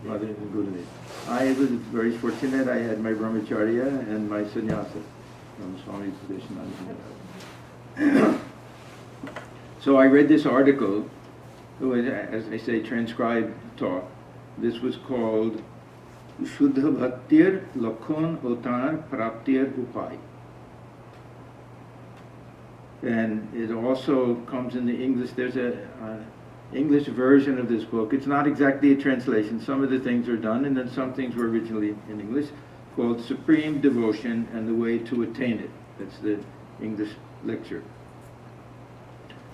Mother and Gurudev. I was very fortunate. I had my brahmacharya and my sannyasa from Swami Atmajnanananda. So I read this article, as I say, transcribed talk. This was called Shuddha Bhaktir Lakhon Otar Praptir Upai. And it also comes in the English. There's a English version of this book. It's not exactly a translation. Some of the things are done, and then some things were originally in English, called Supreme Devotion and the Way to Attain It. That's the English lecture.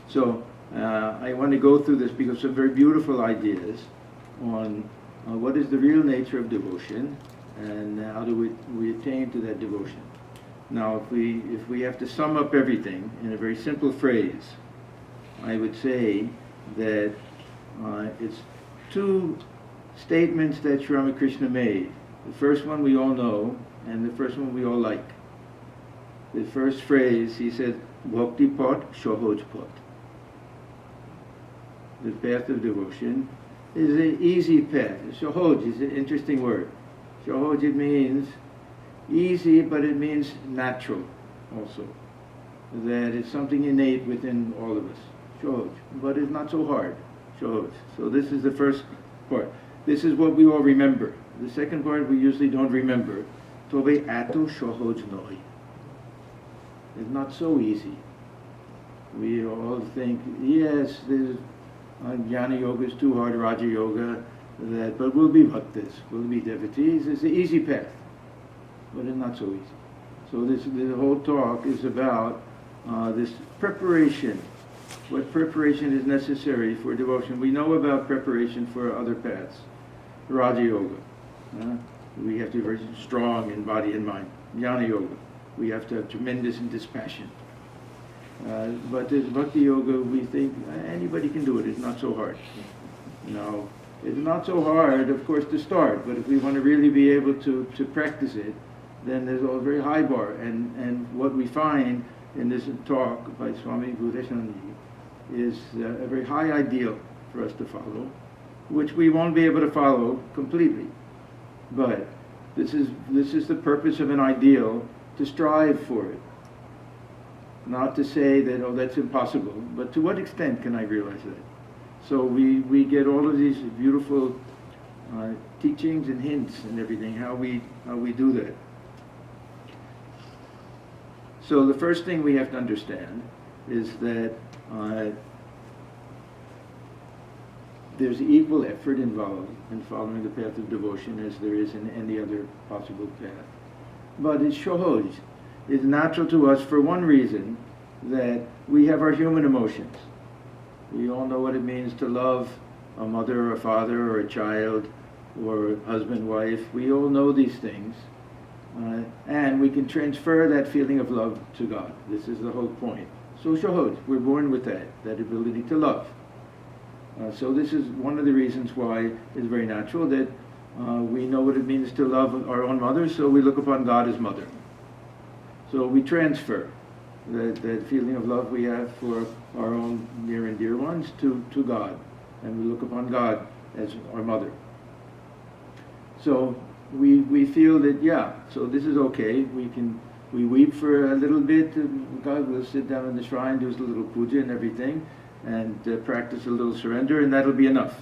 So I want to go through this because some very beautiful ideas on what is the real nature of devotion and how do we attain to that devotion. Now, if we have to sum up everything in a very simple phrase, I would say that it's two statements that Sri Ramakrishna made. The first one we all know, and the first one we all like. The first phrase, he said, Bhakti Pot, Shohoj Pot. The path of devotion is an easy path. Shohoj is an interesting word. Shohoj, it means easy, but it means natural also. That it's something innate within all of us. Shohoj. But it's not so hard. Shohoj. So this is the first part. This is what we all remember. The second part we usually don't remember. Tobe ato shohoj noi. It's not so easy. We all think, yes, there's Jnana Yoga is too hard, Raja Yoga, but we'll be bhaktas, we'll be devotees. It's an easy path, but it's not so easy. So the whole talk is about this preparation, what preparation is necessary for devotion. We know about preparation for other paths, Raja Yoga. We have to be very strong in body and mind. Jnana Yoga, we have to have tremendous dispassion. But this Bhakti Yoga, we think anybody can do it. It's not so hard. No, it's not so hard, of course, to start. But if we want to really be able to practice it, then there's a very high bar. And what we find in this talk by Swami Vivekananda is a very high ideal for us to follow, which we won't be able to follow completely. But this is the purpose of an ideal, to strive for it. Not to say that, oh, that's impossible, but to what extent can I realize that? So we get all of these beautiful teachings and hints and everything, how we do that. So the first thing we have to understand is that there's equal effort involved in following the path of devotion as there is in any other possible path. But it's shohoj. It's natural to us for one reason, that we have our human emotions. We all know what it means to love a mother or a father or a child or husband, wife. We all know these things. And we can transfer that feeling of love to God. This is the whole point. So shohoj, we're born with that ability to love. So this is one of the reasons why it's very natural that we know what it means to love our own mother, so we look upon God as mother. So we transfer that feeling of love we have for our own near and dear ones to God. And we look upon God as our mother. So we feel that, yeah, so this is okay. We weep for a little bit. God will sit down in the shrine, do a little puja and everything, and practice a little surrender, and that'll be enough.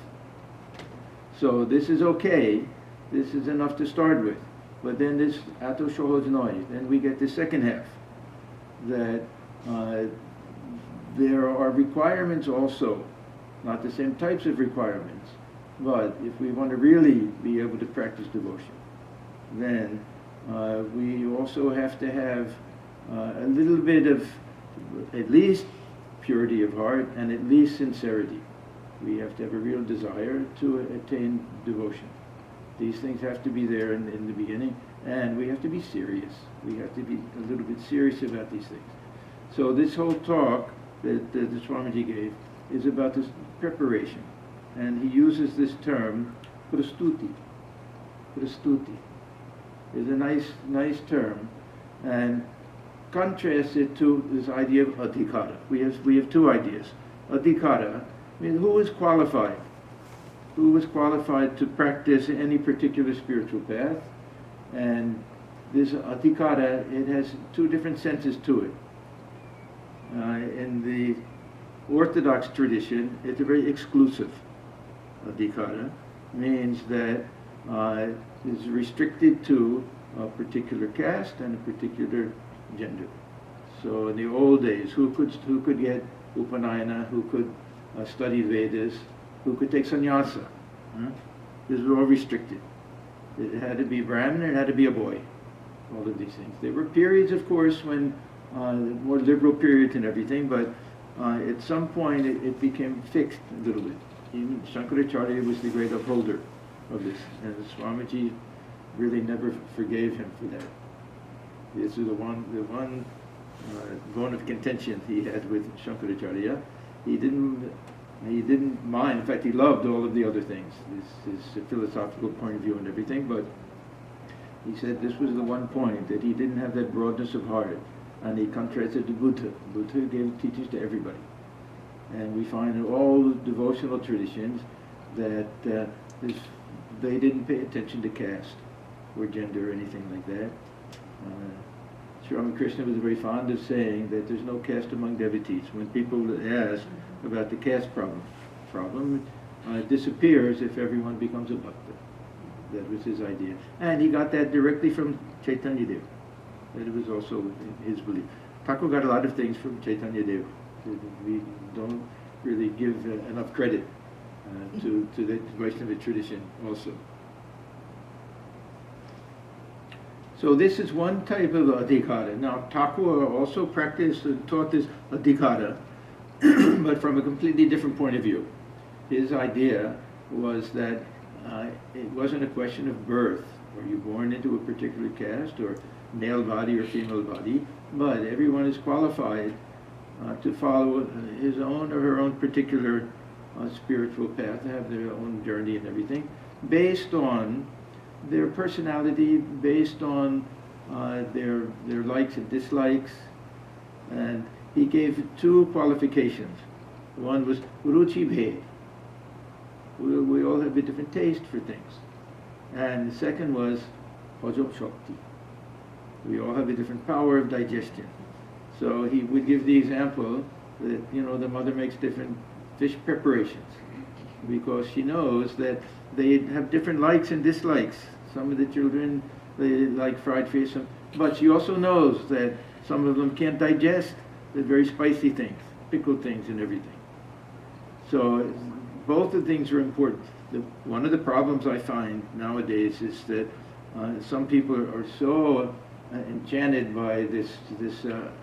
So this is okay. This is enough to start with. But then this ato shohoj noi, then we get the second half, that there are requirements also, not the same types of requirements, but if we want to really be able to practice devotion, then we also have to have a little bit of at least purity of heart and at least sincerity. We have to have a real desire to attain devotion. These things have to be there in the beginning, and we have to be serious. We have to be a little bit serious about these things. So this whole talk that the Swamiji gave is about this preparation, and he uses this term, prastuti. Prastuti is a nice term, and contrasts it to this idea of adhikara. We have two ideas. Adhikara means who is qualified who was qualified to practice any particular spiritual path. And this adhikara, it has two different senses to it. In the Orthodox tradition, it's a very exclusive adhikara, means that is restricted to a particular caste and a particular gender. So in the old days, who could get Upanayana, who could study Vedas, who could take sannyasa? This was all restricted. It had to be Brahmin, it had to be a boy. All of these things. There were periods, of course, when more liberal periods and everything, but at some point it became fixed a little bit. Even Shankaracharya was the great upholder of this, and Swamiji really never forgave him for that. This is the one bone of contention he had with Shankaracharya. He didn't mind. In fact, he loved all of the other things, his philosophical point of view and everything. But he said this was the one point, that he didn't have that broadness of heart, and he contrasted to Buddha. Buddha gave teachings to everybody, and we find in all devotional traditions that they didn't pay attention to caste or gender or anything like that. Sri Ramakrishna was very fond of saying that there's no caste among devotees. When people ask about the caste problem disappears if everyone becomes a bhakta. That was his idea. And he got that directly from Chaitanya Dev. That was also his belief. Thakur got a lot of things from Chaitanya Dev. We don't really give enough credit to the Vaishnava tradition also. So this is one type of adhikara. Now Thakur also practiced and taught this adhikara, but from a completely different point of view. His idea was that it wasn't a question of birth. Were you born into a particular caste, or male body or female body? But everyone is qualified to follow his own or her own particular spiritual path, have their own journey and everything, based on their personality, based on their likes and dislikes. And he gave two qualifications. One was ruchi bhed. We all have a different taste for things. And the second was hajam shakti. We all have a different power of digestion. So he would give the example that, the mother makes different fish preparations because she knows that they have different likes and dislikes. Some of the children, they like fried fish, but she also knows that some of them can't digest the very spicy things, pickled things and everything. So both of the things are important. One of the problems I find nowadays is that some people are so enchanted by this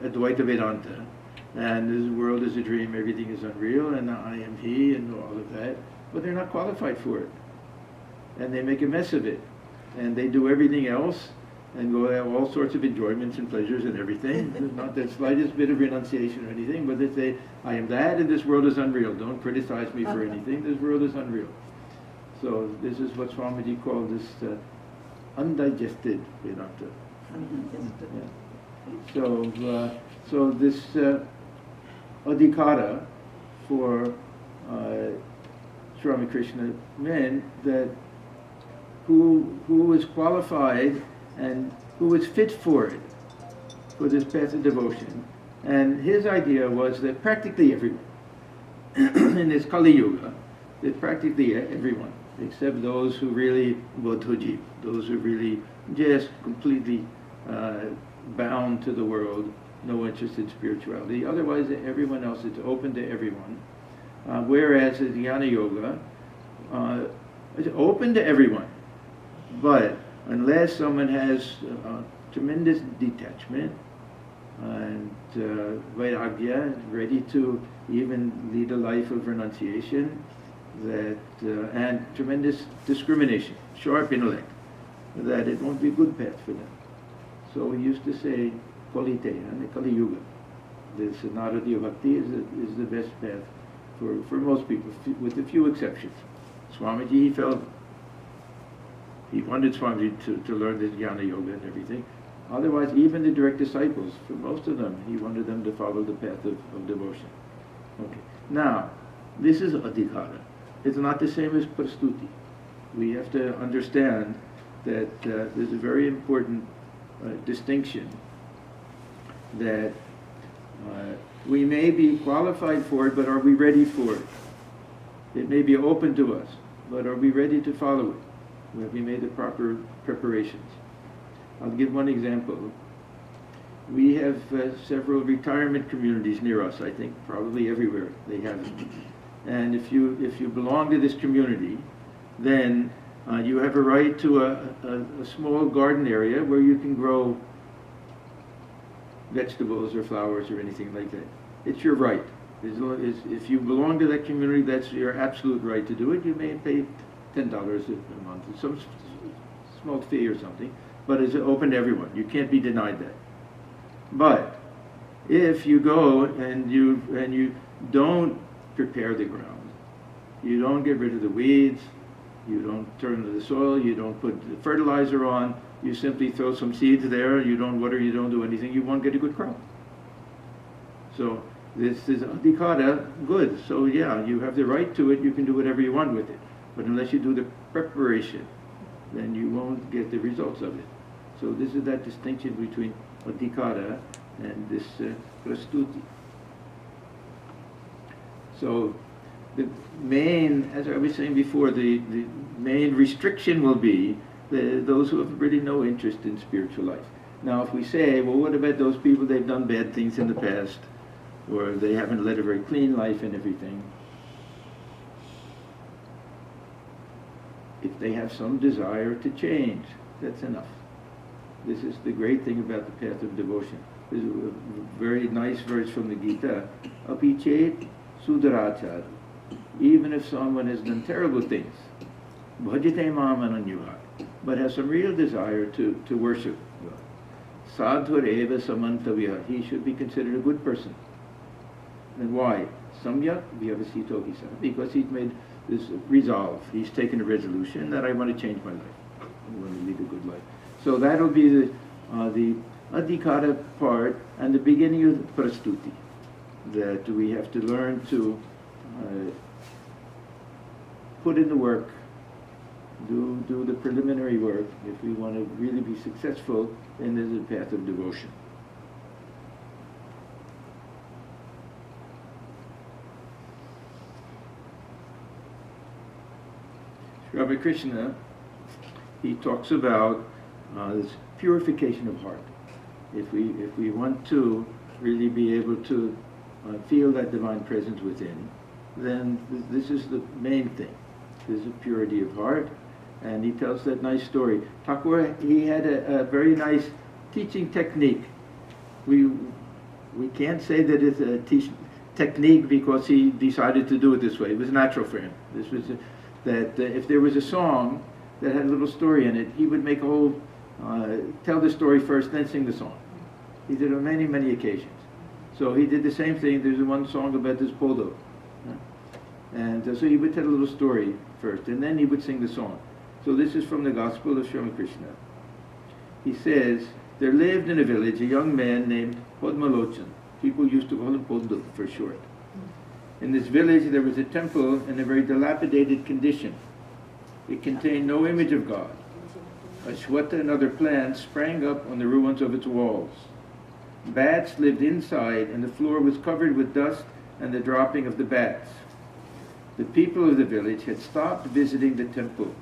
Advaita Vedanta, and this world is a dream, everything is unreal, and I am he, and all of that, but they're not qualified for it. And they make a mess of it. And they do everything else, and go have all sorts of enjoyments and pleasures and everything. There's not the slightest bit of renunciation or anything, but they say, I am that, and this world is unreal. Don't criticize me for anything. This world is unreal. So this is what Swamiji called this undigested Vedanta. Yeah. So this adhikara for Sri Ramakrishna meant that who was qualified and who was fit for it, for this path of devotion. And his idea was that practically everyone, in this Kali Yuga, that practically everyone, except those who really bodhoji, those who really just completely bound to the world, no interest in spirituality. Otherwise, everyone else is open to everyone. Whereas the Jnana Yoga is open to everyone. But unless someone has tremendous detachment and vairagya, ready to even lead a life of renunciation, and tremendous discrimination, sharp intellect, that it won't be a good path for them. So we used to say, Kalite, and the Kali Yuga, this Naradiya Bhakti is the best path for most people, with a few exceptions. Swamiji, he felt he wanted Swamiji to learn this Jnana Yoga and everything. Otherwise, even the direct disciples, for most of them, he wanted them to follow the path of devotion. Okay. Now, this is adhikara. it's not the same as prastuti. We have to understand that there's a very important distinction that we may be qualified for it, but are we ready for it? It may be open to us, but are we ready to follow it? Have we made the proper preparations? I'll give one example. We have several retirement communities near us. I think probably everywhere they have them. And if you belong to this community, then you have a right to a small garden area where you can grow vegetables or flowers or anything like that. It's your right. If you belong to that community, that's your absolute right to do it. You may pay $10 a month, some small fee or something, but it's open to everyone. You can't be denied that. But if you go and you don't prepare the ground, you don't get rid of the weeds, you don't turn to the soil, you don't put the fertilizer on, you simply throw some seeds there, you don't water, you don't do anything, you won't get a good crop. So this is adhikara, good. So yeah, you have the right to it, you can do whatever you want with it. But unless you do the preparation, then you won't get the results of it. So this is that distinction between adhikara and this prastuti. So the main, as I was saying before, the main restriction will be those who have really no interest in spiritual life. Now if we say, well, what about those people, they've done bad things in the past, or they haven't led a very clean life and everything. If they have some desire to change, that's enough. This is the great thing about the path of devotion. There's a very nice verse from the Gita, apichet sudarachar. Even if someone has done terrible things, bhajite mam ananyuha, but has some real desire to worship God, sadhur eva samantavya, he should be considered a good person. And why? Samyak vyavasito hisa, because he's made this resolve. He's taken a resolution that I want to change my life. I want to lead a good life. So that'll be the adhikara part and the beginning of the prastuti, that we have to learn to put in the work, do the preliminary work if we want to really be successful in the path of devotion. Sri Ramakrishna, he talks about this purification of heart. If we want to really be able to feel that divine presence within, then this is the main thing. This is a purity of heart. And he tells that nice story. Thakur, he had a very nice teaching technique. We can't say that it's a technique because he decided to do it this way. It was natural for him. This was that if there was a song that had a little story in it, he would make a whole, tell the story first, then sing the song. He did it on many, many occasions. So he did the same thing. There's one song about this podo. And so he would tell a little story first, and then he would sing the song. So this is from the Gospel of Sri Ramakrishna. He says, there lived in a village a young man named Padmalochan. People used to call him Podu for short. In this village there was a temple in a very dilapidated condition. It contained no image of God. Ashwata and other plants sprang up on the ruins of its walls. Bats lived inside, and the floor was covered with dust and the dropping of the bats. The people of the village had stopped visiting the temple.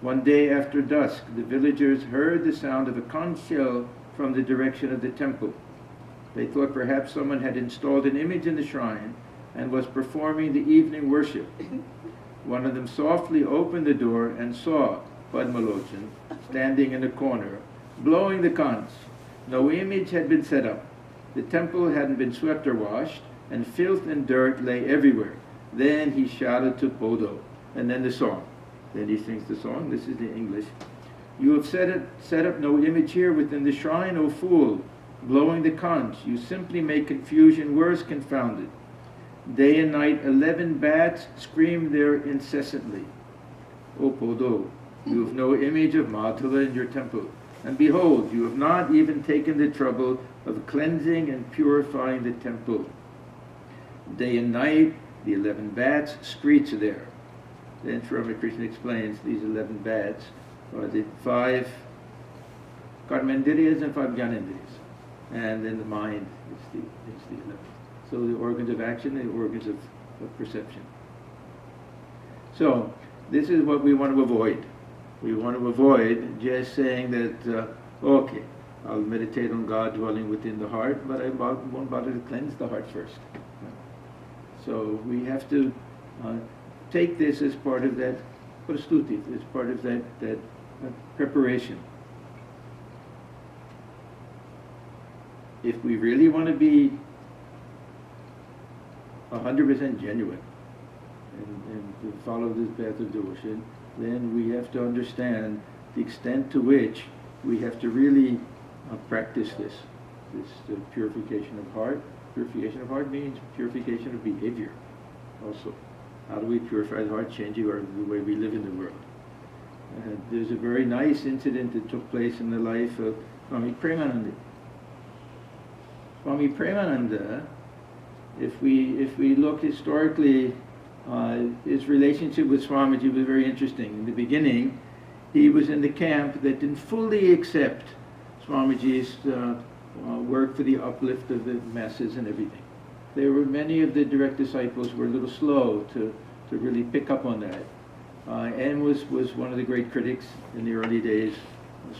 One day after dusk, the villagers heard the sound of a conch shell from the direction of the temple. They thought perhaps someone had installed an image in the shrine and was performing the evening worship. One of them softly opened the door and saw Padmalochan standing in a corner, blowing the conch. No image had been set up. The temple hadn't been swept or washed, and filth and dirt lay everywhere. Then he shouted to Podo, and then the song. Then he sings the song. This is the English. You have set up no image here within the shrine, O fool, blowing the conch. You simply make confusion worse confounded. Day and night 11 bats scream there incessantly. O Podo, you have no image of Madhava in your temple. And behold, you have not even taken the trouble of cleansing and purifying the temple. Day and night the 11 bats, streets are there. Then Sri Ramakrishna explains these 11 bats are the 5 karmendriyas and 5 jnanendriyas. And then the mind is the 11. So the organs of action and the organs of perception. So this is what we want to avoid. We want to avoid just saying that, okay, I'll meditate on God dwelling within the heart, but I won't bother to cleanse the heart first. So we have to take this as part of that prastuti, as part of that preparation. If we really want to be 100% genuine and to follow this path of devotion, then we have to understand the extent to which we have to really practice this purification of heart. Purification of heart means purification of behavior also. How do we purify the heart? Changing the way we live in the world. There's a very nice incident that took place in the life of Swami Premananda. Swami Premananda, if we look historically, his relationship with Swamiji was very interesting. In the beginning, he was in the camp that didn't fully accept Swamiji's work for the uplift of the masses and everything. There were many of the direct disciples were a little slow to really pick up on that. And was one of the great critics in the early days.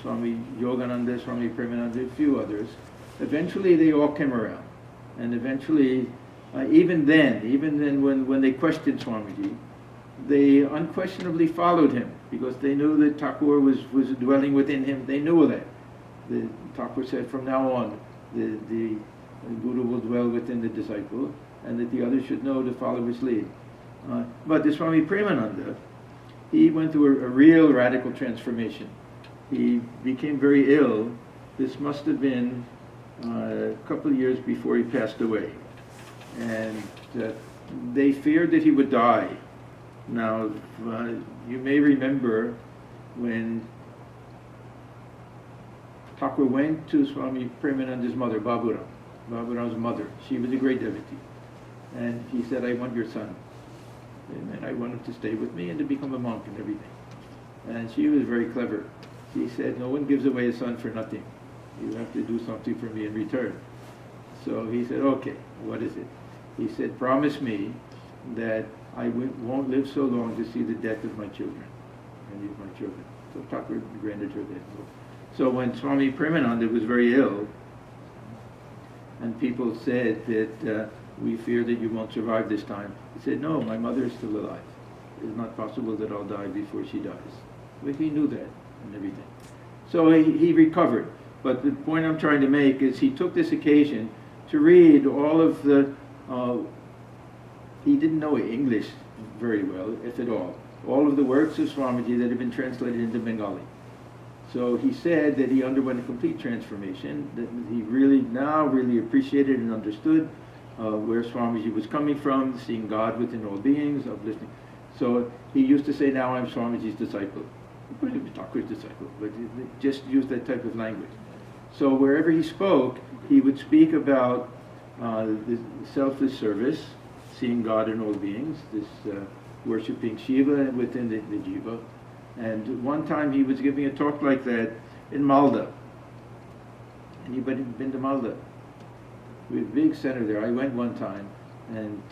Swami Yogananda, Swami Premananda, a few others. Eventually they all came around. And eventually, even then when they questioned Swamiji, they unquestionably followed him because they knew that Thakur was dwelling within him. They knew that. The Thakur said from now on the Guru will dwell within the disciple and that the others should know to follow his lead. But the Swami Premananda, he went through a real radical transformation. He became very ill. This must have been a couple of years before he passed away. And they feared that he would die. Now, you may remember when Thakur went to Swami Premananda's mother, Baburam's mother. She was a great devotee. And he said, I want your son. And I want him to stay with me and to become a monk and everything. And she was very clever. She said, no one gives away a son for nothing. You have to do something for me in return. So he said, okay, what is it? He said, promise me that I won't live so long to see the death of my children. And these my children. So Thakur granted her that. So when Swami Premananda was very ill, and people said that we fear that you won't survive this time, he said, no, my mother is still alive. It's not possible that I'll die before she dies. But he knew that and everything. So he recovered. But the point I'm trying to make is he took this occasion to read all of the, he didn't know English very well, if at all of the works of Swamiji that had been translated into Bengali. So he said that he underwent a complete transformation, that he really appreciated and understood where Swamiji was coming from, seeing God within all beings, uplifting. So he used to say, now I'm Swamiji's disciple. He couldn't be Thakur's disciple, but he just used that type of language. So wherever he spoke, he would speak about the selfless service, seeing God in all beings, this worshipping Shiva within the Jiva. And one time he was giving a talk like that in Malda. Anybody been to Malda? We have a big center there. I went one time, and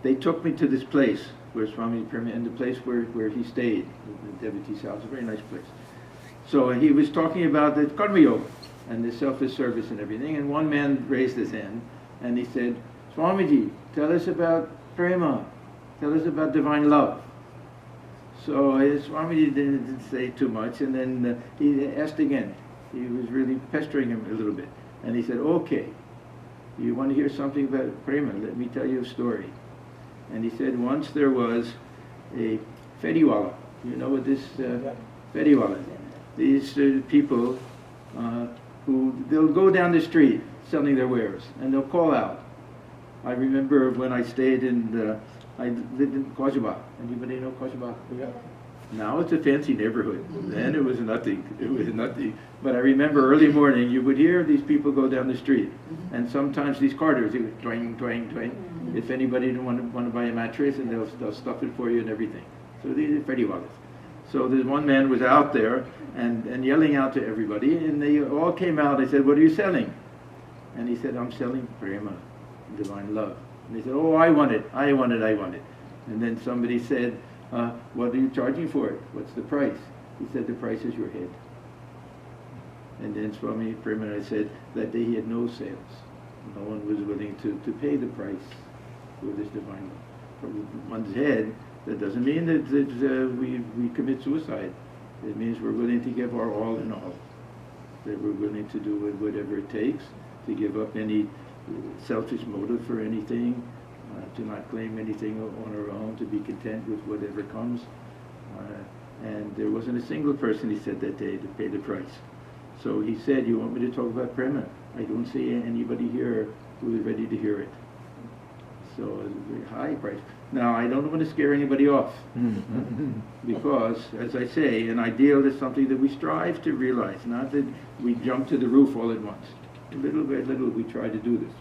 they took me to this place where Swami Premananda, and the place where he stayed, the devotee's house, a very nice place. So he was talking about the Karma Yoga and the selfless service and everything, and one man raised his hand, and he said, Swamiji, tell us about prema, tell us about divine love. So Swamiji didn't say too much, and then he asked again. He was really pestering him a little bit. And he said, okay, you want to hear something about prema? Let me tell you a story. And he said, once there was a fediwala. You know what this fediwala is? These people who, they'll go down the street selling their wares, and they'll call out. I remember when I stayed in I lived in Kojaba. Anybody know Kojaba? Yeah. Now it's a fancy neighborhood. Then it was nothing. It was nothing. But I remember early morning, you would hear these people go down the street. And sometimes these carters, they would twang, twang, twang. If anybody didn't want to buy a mattress, and they'll stuff it for you and everything. So these are Freddie Wallace. So this one man was out there and yelling out to everybody, and they all came out. I said, "What are you selling?" And he said, "I'm selling prema, divine love." And they said, "Oh, I want it, I want it, I want it." And then somebody said, "What are you charging for it? What's the price?" He said, "The price is your head." And then Swami Premanand said that day he had no sales. No one was willing to pay the price for this divine love. For one's head, that doesn't mean that we commit suicide. It means we're willing to give our all in all. That we're willing to do whatever it takes, to give up any selfish motive for anything, to not claim anything on our own, to be content with whatever comes. And there wasn't a single person, he said, that day to pay the price. So he said, "You want me to talk about prema? I don't see anybody here who is ready to hear it." So it's a very high price. Now, I don't want to scare anybody off, because, as I say, an ideal is something that we strive to realize, not that we jump to the roof all at once. Little by little, we try to do this.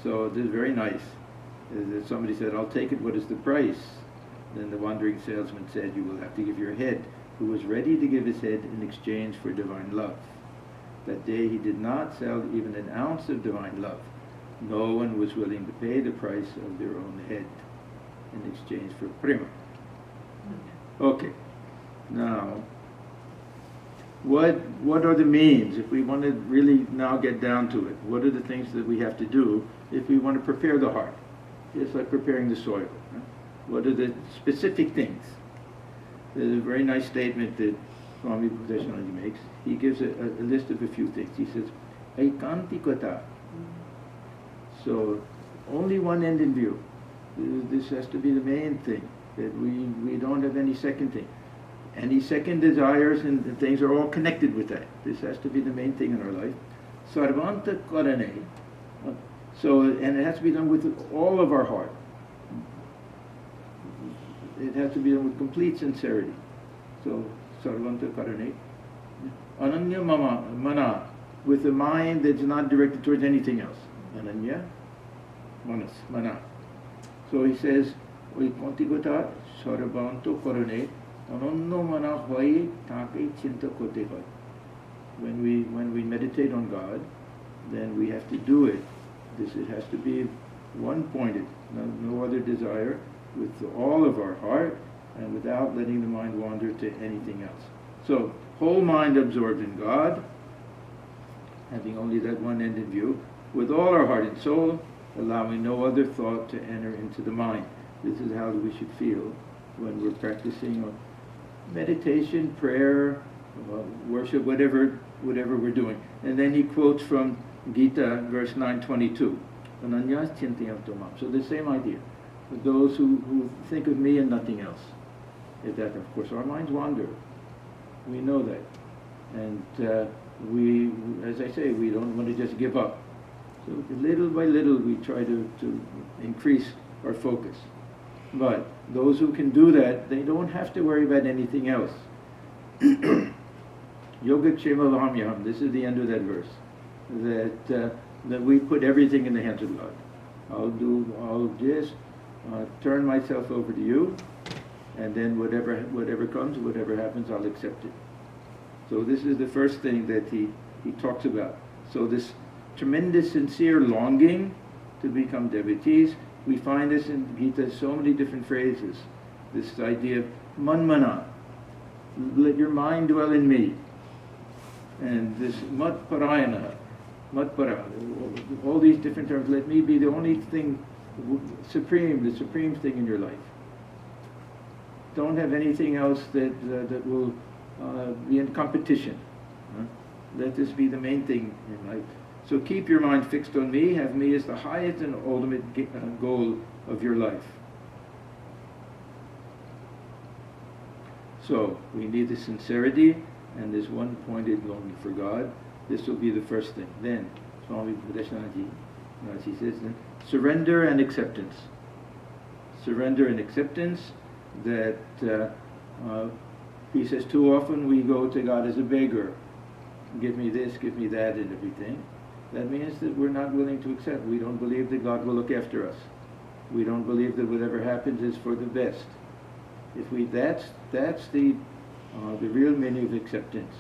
So this is very nice. Somebody said, "I'll take it, what is the price?" Then the wandering salesman said, "You will have to give your head," who was ready to give his head in exchange for divine love. That day he did not sell even an ounce of divine love. No one was willing to pay the price of their own head in exchange for prema. Okay, now, what are the means, if we want to really now get down to it, what are the things that we have to do if we want to prepare the heart? Just like preparing the soil. Huh? What are the specific things? There's a very nice statement that Swami Atmajnanananda makes. He gives a list of a few things. He says, "Aikantikata." So, only one end in view. This has to be the main thing, that we don't have any second thing. Any second desires and things are all connected with that. This has to be the main thing in our life. Sarvanta karane. So, and it has to be done with all of our heart. It has to be done with complete sincerity. So, sarvanta karane. Ananya mana, with a mind that's not directed towards anything else. Ananya manas, mana. So he says, "Oikontigota sarvanto karane ananno mana hoy take chinta kote hoy." When we meditate on God, then we have to do it. It has to be one-pointed, no other desire, with all of our heart, and without letting the mind wander to anything else. So, whole mind absorbed in God, having only that one end in view, with all our heart and soul, allowing no other thought to enter into the mind. This is how we should feel when we're practicing meditation, prayer, worship, whatever we're doing. And then he quotes from Gita, verse 9:22. Ananyas chintayam tomam. So the same idea. Those who think of me and nothing else. That, of course, our minds wander. We know that. And we, as I say, we don't want to just give up. So little by little we try to increase our focus. But those who can do that, they don't have to worry about anything else. Yoga Kshema Vahamyam, this is the end of that verse. That we put everything in the hands of God. I'll just turn myself over to you, and then whatever comes, whatever happens, I'll accept it. So this is the first thing that he talks about. So this tremendous sincere longing to become devotees, we find this in Gita, so many different phrases. This idea of manmana, let your mind dwell in me. And this matparayana, matpara, all these different terms, let me be the only thing the supreme thing in your life. Don't have anything else that will be in competition. Let this be the main thing in life. So keep your mind fixed on me, have me as the highest and ultimate goal of your life. So we need the sincerity and this one-pointed longing for God. This will be the first thing. Then, Swami Atmajnanananda, as he says, then, surrender and acceptance. Surrender and acceptance. that he says too often we go to God as a beggar. Give me this, give me that, and everything. That means that we're not willing to accept. We don't believe that God will look after us. We don't believe that whatever happens is for the best. That's the real meaning of acceptance.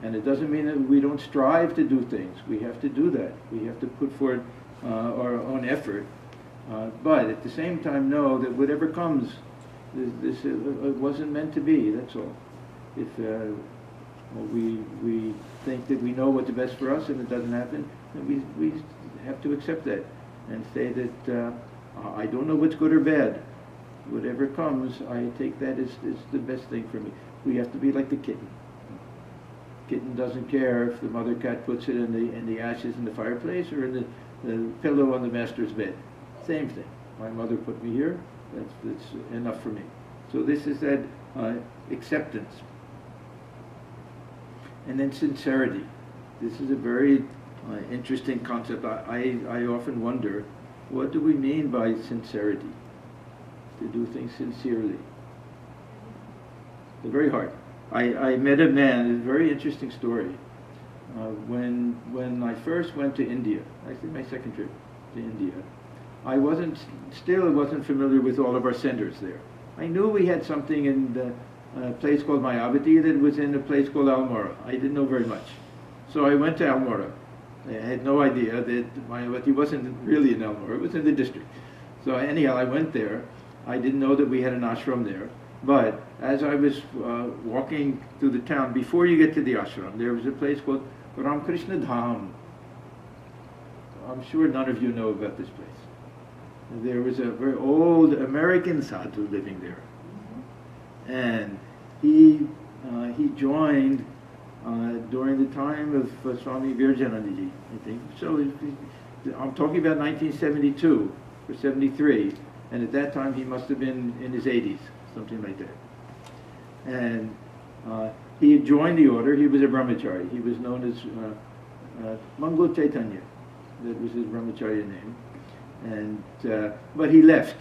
And it doesn't mean that we don't strive to do things. We have to do that. We have to put forth our own effort. But at the same time, know that whatever comes, this it wasn't meant to be. That's all. If we think that we know what's the best for us and it doesn't happen, then we have to accept that and say that I don't know what's good or bad. Whatever comes, I take that as the best thing for me. We have to be like the kitten. Kitten doesn't care if the mother cat puts it in the ashes in the fireplace or in the pillow on the master's bed. Same thing. My mother put me here. That's enough for me. So this is that acceptance. And then sincerity. This is a very interesting concept. I often wonder, what do we mean by sincerity? To do things sincerely. It's very hard. I met a man, a very interesting story. When I first went to India, actually my second trip to India, I wasn't familiar with all of our centers there. I knew we had something in a place called Mayavati that was in a place called Almora. I didn't know very much. So I went to Almora. I had no idea that Mayavati wasn't really in Almora, it was in the district. So anyhow, I went there. I didn't know that we had an ashram there. But as I was walking through the town, before you get to the ashram, there was a place called Ramakrishna Dham. I'm sure none of you know about this place. There was a very old American sadhu living there. And he joined during the time of Swami Virjanandaji, I think. So I'm talking about 1972 or 73, and at that time he must have been in his 80s, something like that. And he had joined the order. He was a brahmachari. He was known as Mangal Chaitanya. That was his brahmacharya name. And but he left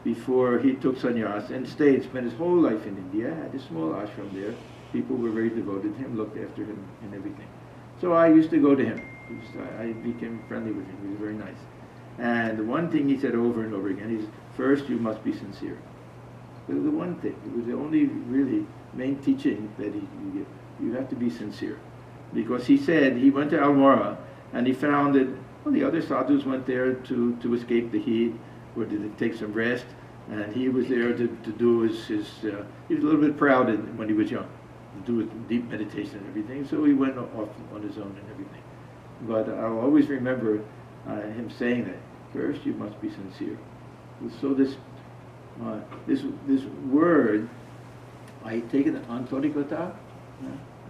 before he took sannyas and stayed, spent his whole life in India, had a small ashram there. People were very devoted to him, looked after him and everything. So I used to go to him. I became friendly with him. He was very nice. And the one thing he said over and over again is, first you must be sincere. It was the one thing. It was the only really main teaching that you have to be sincere. Because he said he went to Almora and he found that the other sadhus went there to escape the heat or to take some rest, and he was there to do his he was a little bit proud when he was young, to do deep meditation and everything, so he went off on his own and everything. But I'll always remember him saying that, first you must be sincere. So this word, I take it antarikata,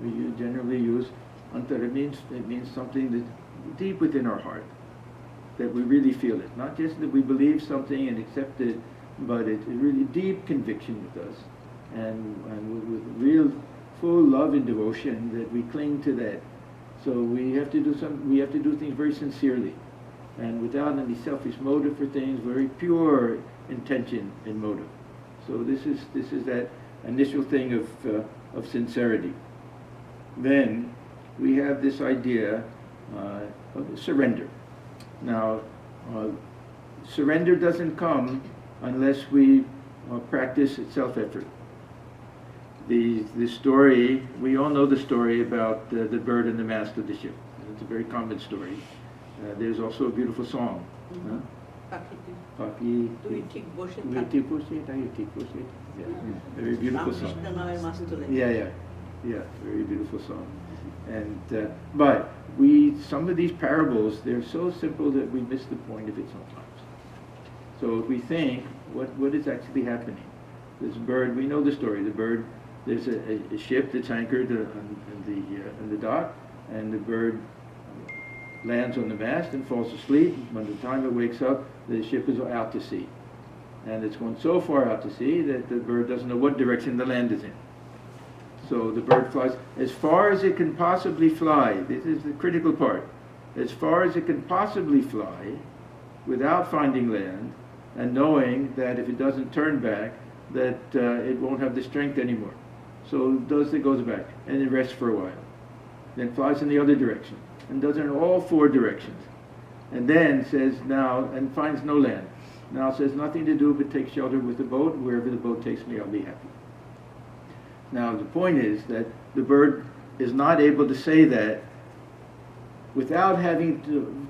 we generally use antar, it means something that's deep within our heart, that we really feel it. Not just that we believe something and accept it, but it's really deep conviction with us, and with real full love and devotion that we cling to that. So we have to do things very sincerely, and without any selfish motive for things, very pure intention and motive. So this is that initial thing of sincerity. Then we have this idea of surrender. Now, surrender doesn't come unless we practice self-effort. The story, we all know the story about the bird and the mast of the ship. It's a very common story. There's also a beautiful song. Paki, very beautiful song. Yeah, very beautiful song. And but some of these parables, they're so simple that we miss the point of it sometimes. So if we think, what is actually happening? This bird, we know the story. The bird, there's a ship that's anchored on the dock, and the bird lands on the mast and falls asleep. By the time it wakes up, the ship is out to sea. And it's gone so far out to sea that the bird doesn't know what direction the land is in. So the bird flies as far as it can possibly fly. This is the critical part. As far as it can possibly fly without finding land, and knowing that if it doesn't turn back, that it won't have the strength anymore. So it goes back, and it rests for a while. Then flies in the other direction, and does it in all four directions. And then says now, and finds no land. Now says nothing to do but take shelter with the boat. Wherever the boat takes me, I'll be happy. Now the point is that the bird is not able to say that without having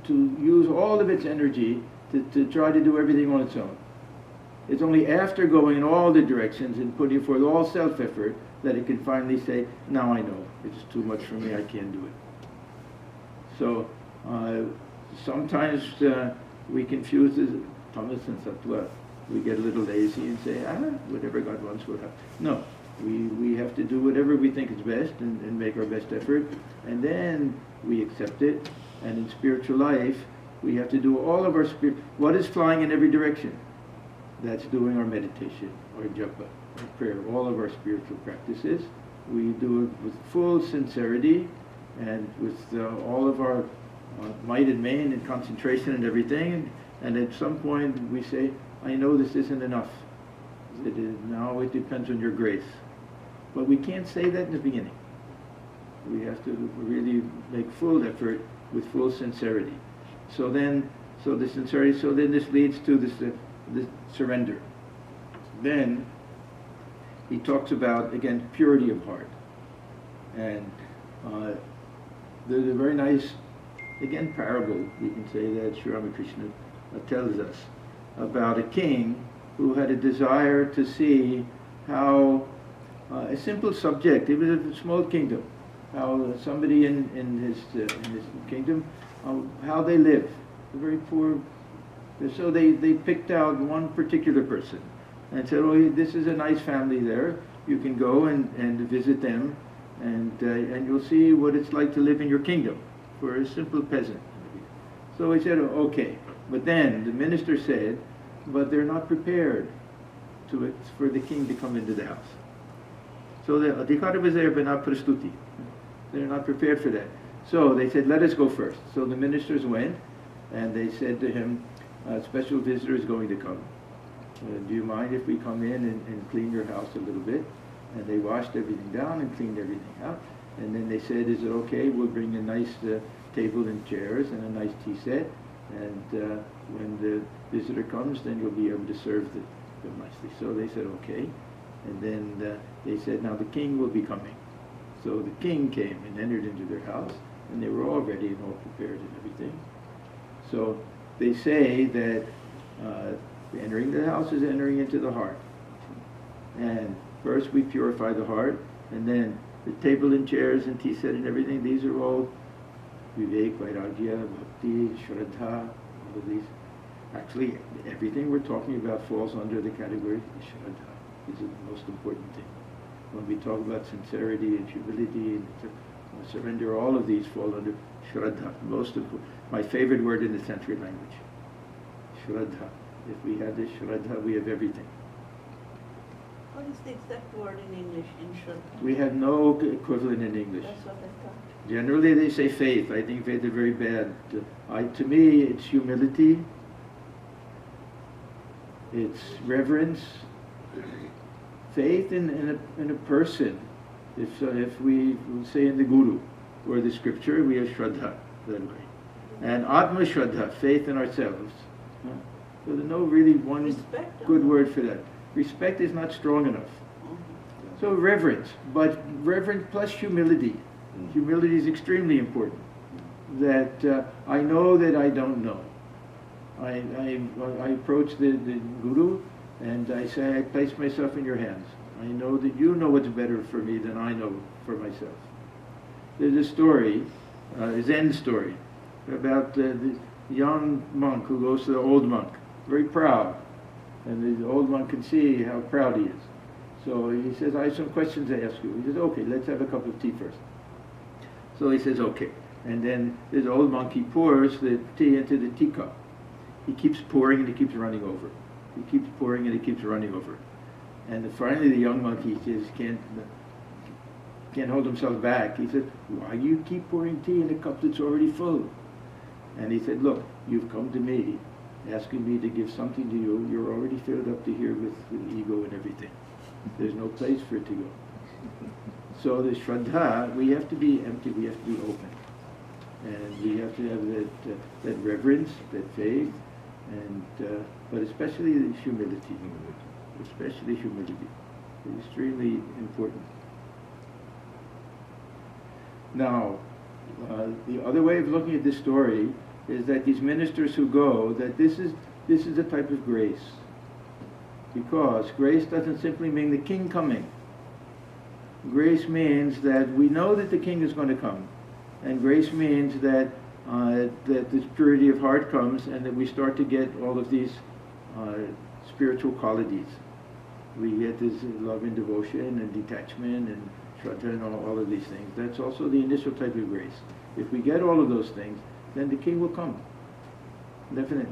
to use all of its energy to try to do everything on its own. It's only after going in all the directions and putting forth all self-effort that it can finally say, now I know, it's too much for me, I can't do it. So sometimes we confuse this tamas and sattva. We get a little lazy and say, whatever God wants will happen. No, we have to do whatever we think is best and make our best effort, and then we accept it. And in spiritual life, we have to do all of our what is flying in every direction? That's doing our meditation, our japa, our prayer, all of our spiritual practices. We do it with full sincerity and with all of our might and main and concentration and everything. And at some point we say, I know this isn't enough. Now it depends on your grace. But we can't say that in the beginning. We have to really make full effort with full sincerity. So then this leads to this surrender. Then he talks about, again, purity of heart. And there's a very nice, again, parable, we can say, that Sri Ramakrishna tells us about a king who had a desire to see how a simple subject, it was a small kingdom, how somebody in his kingdom, how they live, a very poor. So they picked out one particular person and said, oh, this is a nice family there. You can go and visit them, and you'll see what it's like to live in your kingdom for a simple peasant. So he said, okay. But then the minister said, but they're not prepared for the king to come into the house. So the adhikara was there, but not prastuti. They're not prepared for that. So they said, let us go first. So the ministers went, and they said to him, a special visitor is going to come. Do you mind if we come in and clean your house a little bit? And they washed everything down and cleaned everything out. And then they said, is it okay? We'll bring a nice table and chairs and a nice tea set. And when the visitor comes, then you'll be able to serve them nicely. So they said, okay. And then they said, now the king will be coming. So the king came and entered into their house, and they were all ready and all prepared and everything. So they say that entering the house is entering into the heart. And first we purify the heart, and then the table and chairs and tea set and everything, these are all vivek, vairagya, bhakti, shraddha, all of these. Actually, everything we're talking about falls under the category of shraddha. This is the most important thing. When we talk about sincerity and humility and surrender, all of these fall under shraddha. Most important. My favorite word in the Sanskrit language. Shraddha. If we have this shraddha, we have everything. What is the exact word in English, in shraddha? We have no equivalent in English. That's what I thought. Generally they say faith. I think faith is very bad. To me, it's humility. It's reverence. Faith in a person. If we say in the Guru or the scripture, we have shraddha that way. And Atma Shraddha, faith in ourselves. So there's no really one Respect, good word for that. Respect is not strong enough. So reverence, but reverence plus humility. Humility is extremely important. That I know that I don't know. I approach the Guru and I say, I place myself in your hands. I know that you know what's better for me than I know for myself. There's a story, a Zen story, about the young monk who goes to the old monk, very proud. And the old monk can see how proud he is. So he says, I have some questions to ask you. He says, okay, let's have a cup of tea first. So he says, okay. And then this old monk, he pours the tea into the teacup. He keeps pouring and he keeps running over. He keeps pouring and he keeps running over. And finally the young monk, he just can't hold himself back. He said, why do you keep pouring tea in a cup that's already full? And he said, look, you've come to me asking me to give something to you, you're already filled up to here with ego and everything. There's no place for it to go. So the Shraddha, we have to be empty, we have to be open. And we have to have that reverence, that faith, and but especially the humility. Especially humility. It's extremely important. Now, the other way of looking at this story is that these ministers who go, that this is a type of grace. Because grace doesn't simply mean the king coming. Grace means that we know that the king is going to come. And grace means that that this purity of heart comes and that we start to get all of these spiritual qualities. We get this love and devotion and detachment and shraddha and all of these things. That's also the initial type of grace. If we get all of those things, then the king will come. Definitely.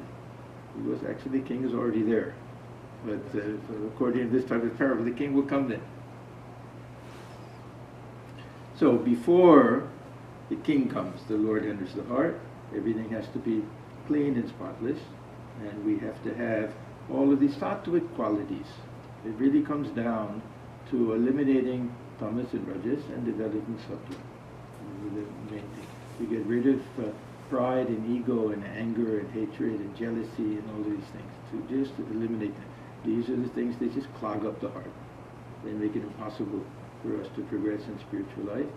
Because actually the king is already there. But according to this type of parable, the king will come then. So before the king comes, the Lord enters the heart. Everything has to be clean and spotless. And we have to have all of these sattvic qualities. It really comes down to eliminating tamas and rajas and developing sattva. The main thing. We get rid of pride and ego and anger and hatred and jealousy and all of these things. To just eliminate them. These are the things that just clog up the heart. They make it impossible for us to progress in spiritual life.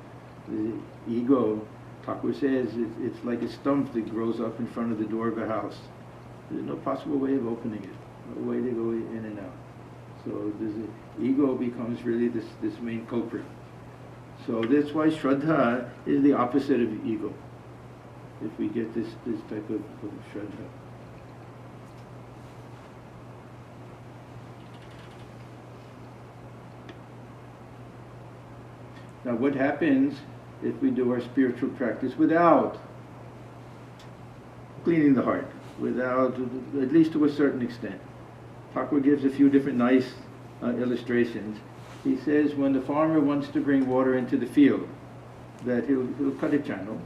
The ego, Thakur says, it's like a stump that grows up in front of the door of a house. There's no possible way of opening it, no way to go in and out. So the ego becomes really this main culprit. So that's why Shraddha is the opposite of ego. If we get this type of Shraddha. Now what happens if we do our spiritual practice without cleaning the heart, without, at least to a certain extent? Thakur gives a few different nice illustrations. He says when the farmer wants to bring water into the field, that he'll cut a channel,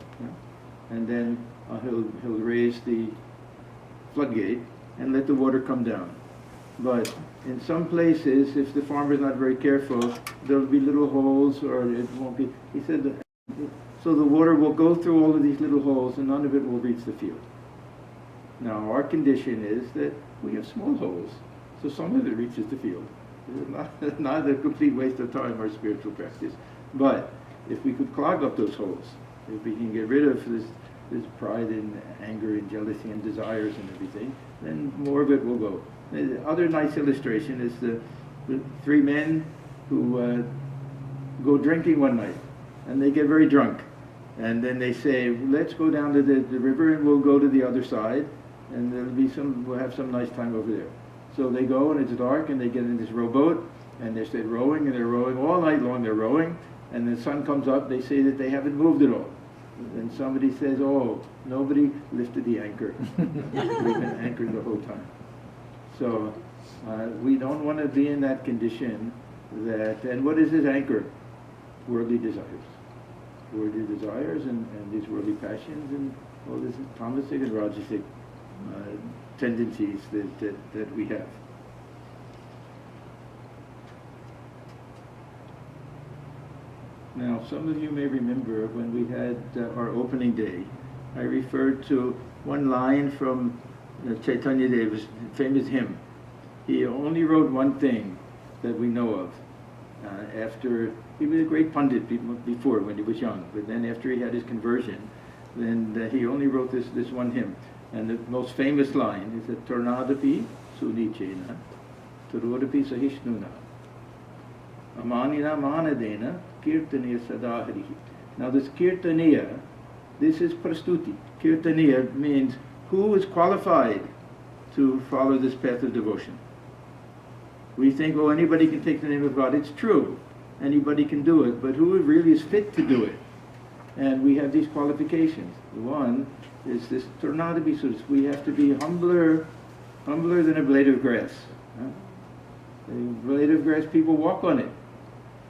and then he'll raise the floodgate and let the water come down. But in some places, if the farmer is not very careful, there'll be little holes, or it won't be. He said, so the water will go through all of these little holes, and none of it will reach the field. Now, our condition is that we have small holes, so some of it reaches the field. It's not a complete waste of time, our spiritual practice. But if we could clog up those holes, if we can get rid of this pride and anger and jealousy and desires and everything, then more of it will go. The other nice illustration is the three men who go drinking one night, and they get very drunk. And then they say, let's go down to the river and we'll go to the other side, and we'll have some nice time over there. So they go, and it's dark, and they get in this rowboat, and they start rowing, and they're rowing all night long, they're rowing, and the sun comes up, they say that they haven't moved at all. And somebody says, oh, nobody lifted the anchor. We've been anchored the whole time. So we don't want to be in that condition that, and what is this anchor? Worldly desires. Worldly desires and these worldly passions and all this tamasic and rajasic tendencies that we have. Now, some of you may remember when we had our opening day, I referred to one line from Chaitanya Deva's famous hymn. He only wrote one thing that we know of. After he was a great pundit before when he was young, but then after he had his conversion, then he only wrote this one hymn. And the most famous line is that Tornadapi Sunichena Turodapi Sahishnuna Amanina Manadena Kirtaniya Sadaharihi. Now this Kirtaniya, this is prastuti. Kirtaniya means who is qualified to follow this path of devotion. We think, oh, anybody can take the name of God. It's true. Anybody can do it, but who really is fit to do it? And we have these qualifications. One is this Tornadapi. We have to be humbler than a blade of grass. A blade of grass, people walk on it.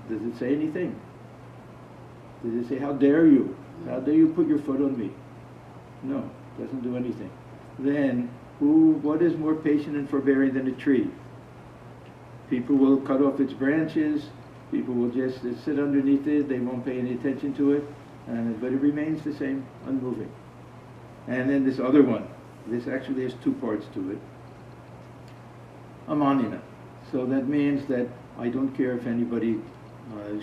Does it say anything? Does it say, how dare you? How dare you put your foot on me? No, it doesn't do anything. Then What is more patient and forbearing than a tree? People will cut off its branches, people will just sit underneath it, they won't pay any attention to it, but it remains the same, unmoving. And then this other one, this actually has two parts to it. Amanina. So that means that I don't care if anybody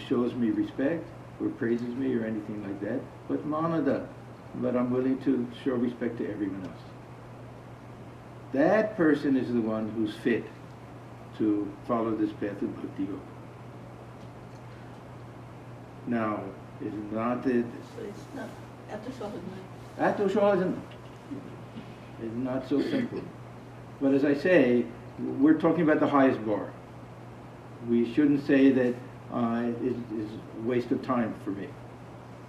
shows me respect or praises me or anything like that, but manada, but I'm willing to show respect to everyone else. That person is the one who's fit to follow this path of bhakti yoga. Now, it's not that... So it's not Atoshohasana. It's not so simple. But as I say, we're talking about the highest bar. We shouldn't say that it is a waste of time for me.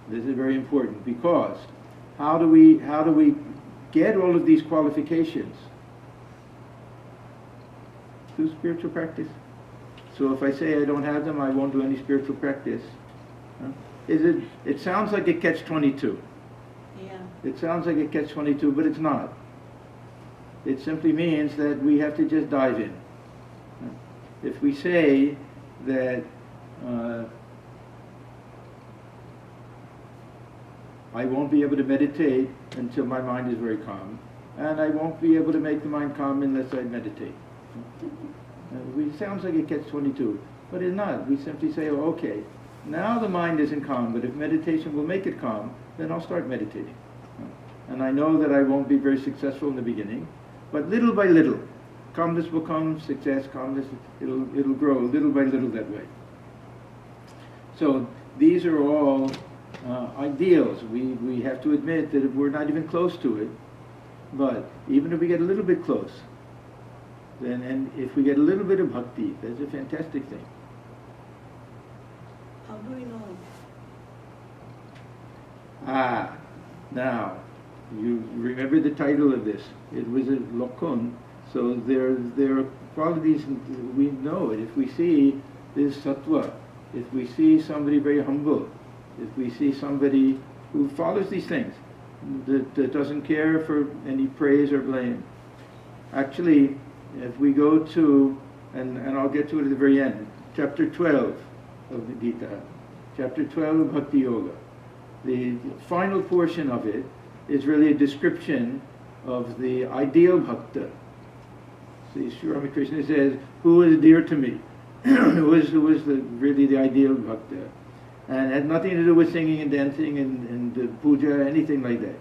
This is very important, because how do we get all of these qualifications? Through spiritual practice. So if I say I don't have them, I won't do any spiritual practice. It sounds like a catch-22. Yeah. It sounds like a catch-22, but it's not. It simply means that we have to just dive in. If we say that I won't be able to meditate until my mind is very calm, and I won't be able to make the mind calm unless I meditate. It sounds like a catch-22, but it's not. We simply say, oh, okay, now the mind isn't calm, but if meditation will make it calm, then I'll start meditating. And I know that I won't be very successful in the beginning, but little by little, calmness will come, success, calmness, it'll grow little by little that way. So these are all ideals. We have to admit that we're not even close to it, but even if we get a little bit close, then, and if we get a little bit of bhakti, that's a fantastic thing. How do we know? Now, you remember the title of this. It was a lokun, so there are qualities, we know it. If we see this sattva, if we see somebody very humble, if we see somebody who follows these things, that doesn't care for any praise or blame. Actually, if we go to, and I'll get to it at the very end, chapter 12 of the Gita, chapter 12 of Bhakti Yoga, the final portion of it is really a description of the ideal bhakta. See, Sri Ramakrishna says, who is dear to me? who is really the ideal bhakta? And it had nothing to do with singing and dancing and puja, anything like that.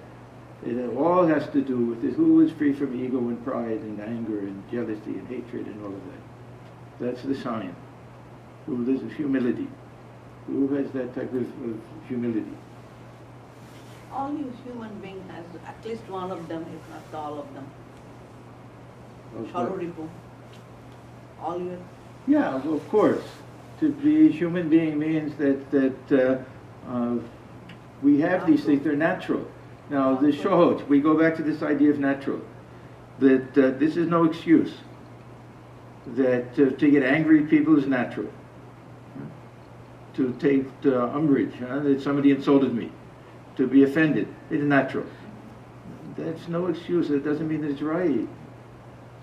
It all has to do with this, who is free from ego and pride and anger and jealousy and hatred and all of that. That's the sign. Who lives with humility. Who has that type of humility? All you human being has at least one of them, if not all of them. Sharuripu. All you. Yeah, well, of course. To be a human being means that we have these things, they're natural. Now, the shohoj, we go back to this idea of natural, that this is no excuse. That to get angry at people is natural. To take umbrage, that somebody insulted me. To be offended, it's natural. That's no excuse, that doesn't mean that it's right.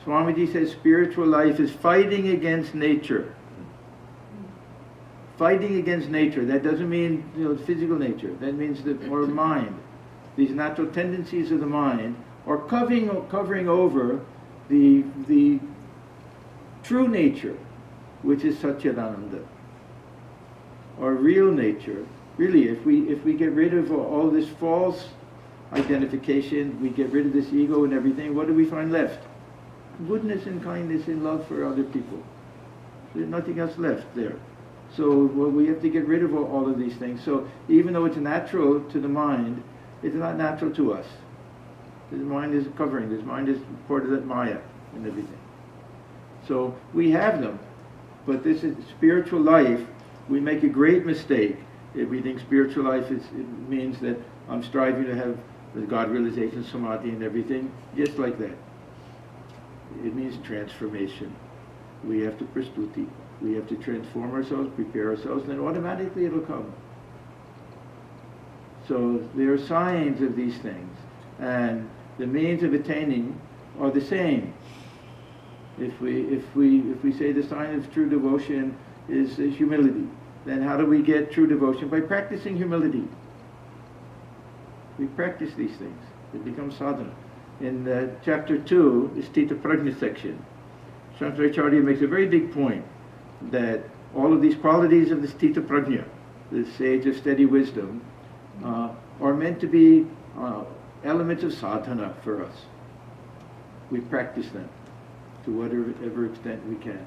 Swamiji says spiritual life is fighting against nature. Fighting against nature, that doesn't mean physical nature, that means our mind. These natural tendencies of the mind are covering over the true nature, which is Satchidananda. Our real nature, really, if we get rid of all this false identification, we get rid of this ego and everything, what do we find left? Goodness and kindness and love for other people. There's nothing else left there. So we have to get rid of all of these things. So even though it's natural to the mind, it's not natural to us. This mind is covering, this mind is part of that maya and everything. So we have them, but this is spiritual life. We make a great mistake if we think spiritual life it means that I'm striving to have the God realization, samadhi and everything, just like that. It means transformation. We have to prastuti. We have to transform ourselves, prepare ourselves, and then automatically it'll come. So there are signs of these things. And the means of attaining are the same. If we say the sign of true devotion is humility, then how do we get true devotion? By practicing humility. We practice these things. It becomes sadhana. In chapter 2, is Stita Prajna section. Shankaracharya makes a very big point that all of these qualities of the Stita Prajna, the sage of steady wisdom, are meant to be elements of sadhana for us. We practice them to whatever extent we can.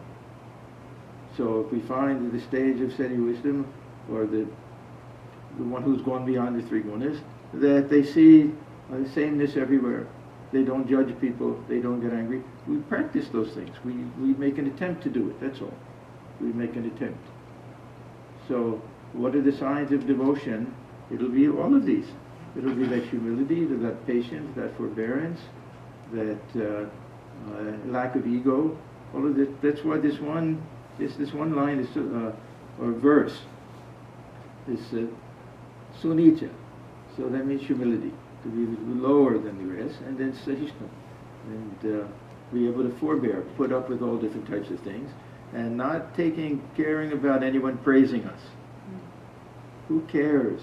So if we find that the stage of steady wisdom, or the one who's gone beyond the three gunas, that they see the sameness everywhere. They don't judge people, they don't get angry. We practice those things. We make an attempt to do it, that's all. We make an attempt. So what are the signs of devotion? It'll be all of these. It'll be that humility, that patience, that forbearance, that lack of ego. All of this. That's why this one line is or verse is sunita. So that means humility, to be lower than the rest, and then sahishnam, and be able to forbear, put up with all different types of things, and not caring about anyone praising us. Who cares?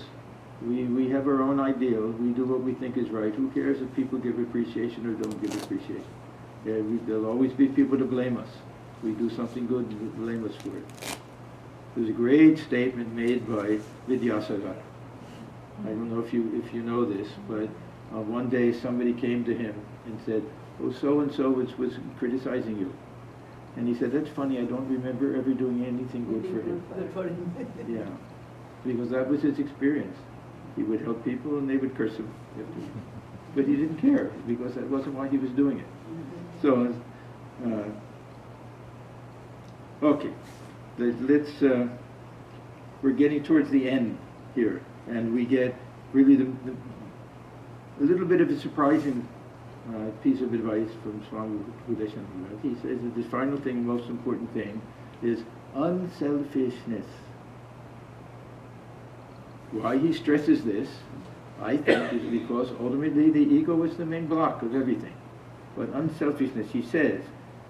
We have our own ideal. We do what we think is right. Who cares if people give appreciation or don't give appreciation? There'll always be people to blame us. We do something good, blame us for it. There's a great statement made by Vidyasagar. I don't know if you know this, but one day somebody came to him and said, "Oh, so-and-so was criticizing you." And he said, "That's funny, I don't remember ever doing anything good for him." Good for him. Yeah, because that was his experience. He would help people and they would curse him. But he didn't care, because that wasn't why he was doing it. So, okay, let's we're getting towards the end here, and we get really a little bit of a surprising piece of advice from Swami Vivekananda. He says that the final thing, most important thing, is unselfishness. Why he stresses this, I think, is because ultimately the ego is the main block of everything. But unselfishness, he says,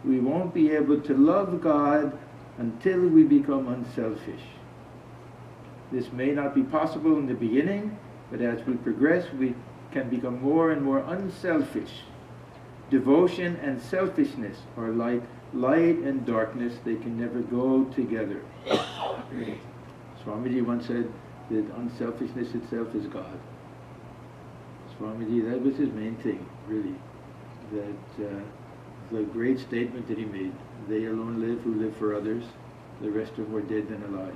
we won't be able to love God until we become unselfish. This may not be possible in the beginning, but as we progress, we can become more and more unselfish. Devotion and selfishness are like light and darkness. They can never go together. Swamiji once said that unselfishness itself is God. Swamiji, that was his main thing, really. That the great statement that he made, they alone live who live for others, the rest are more dead than alive.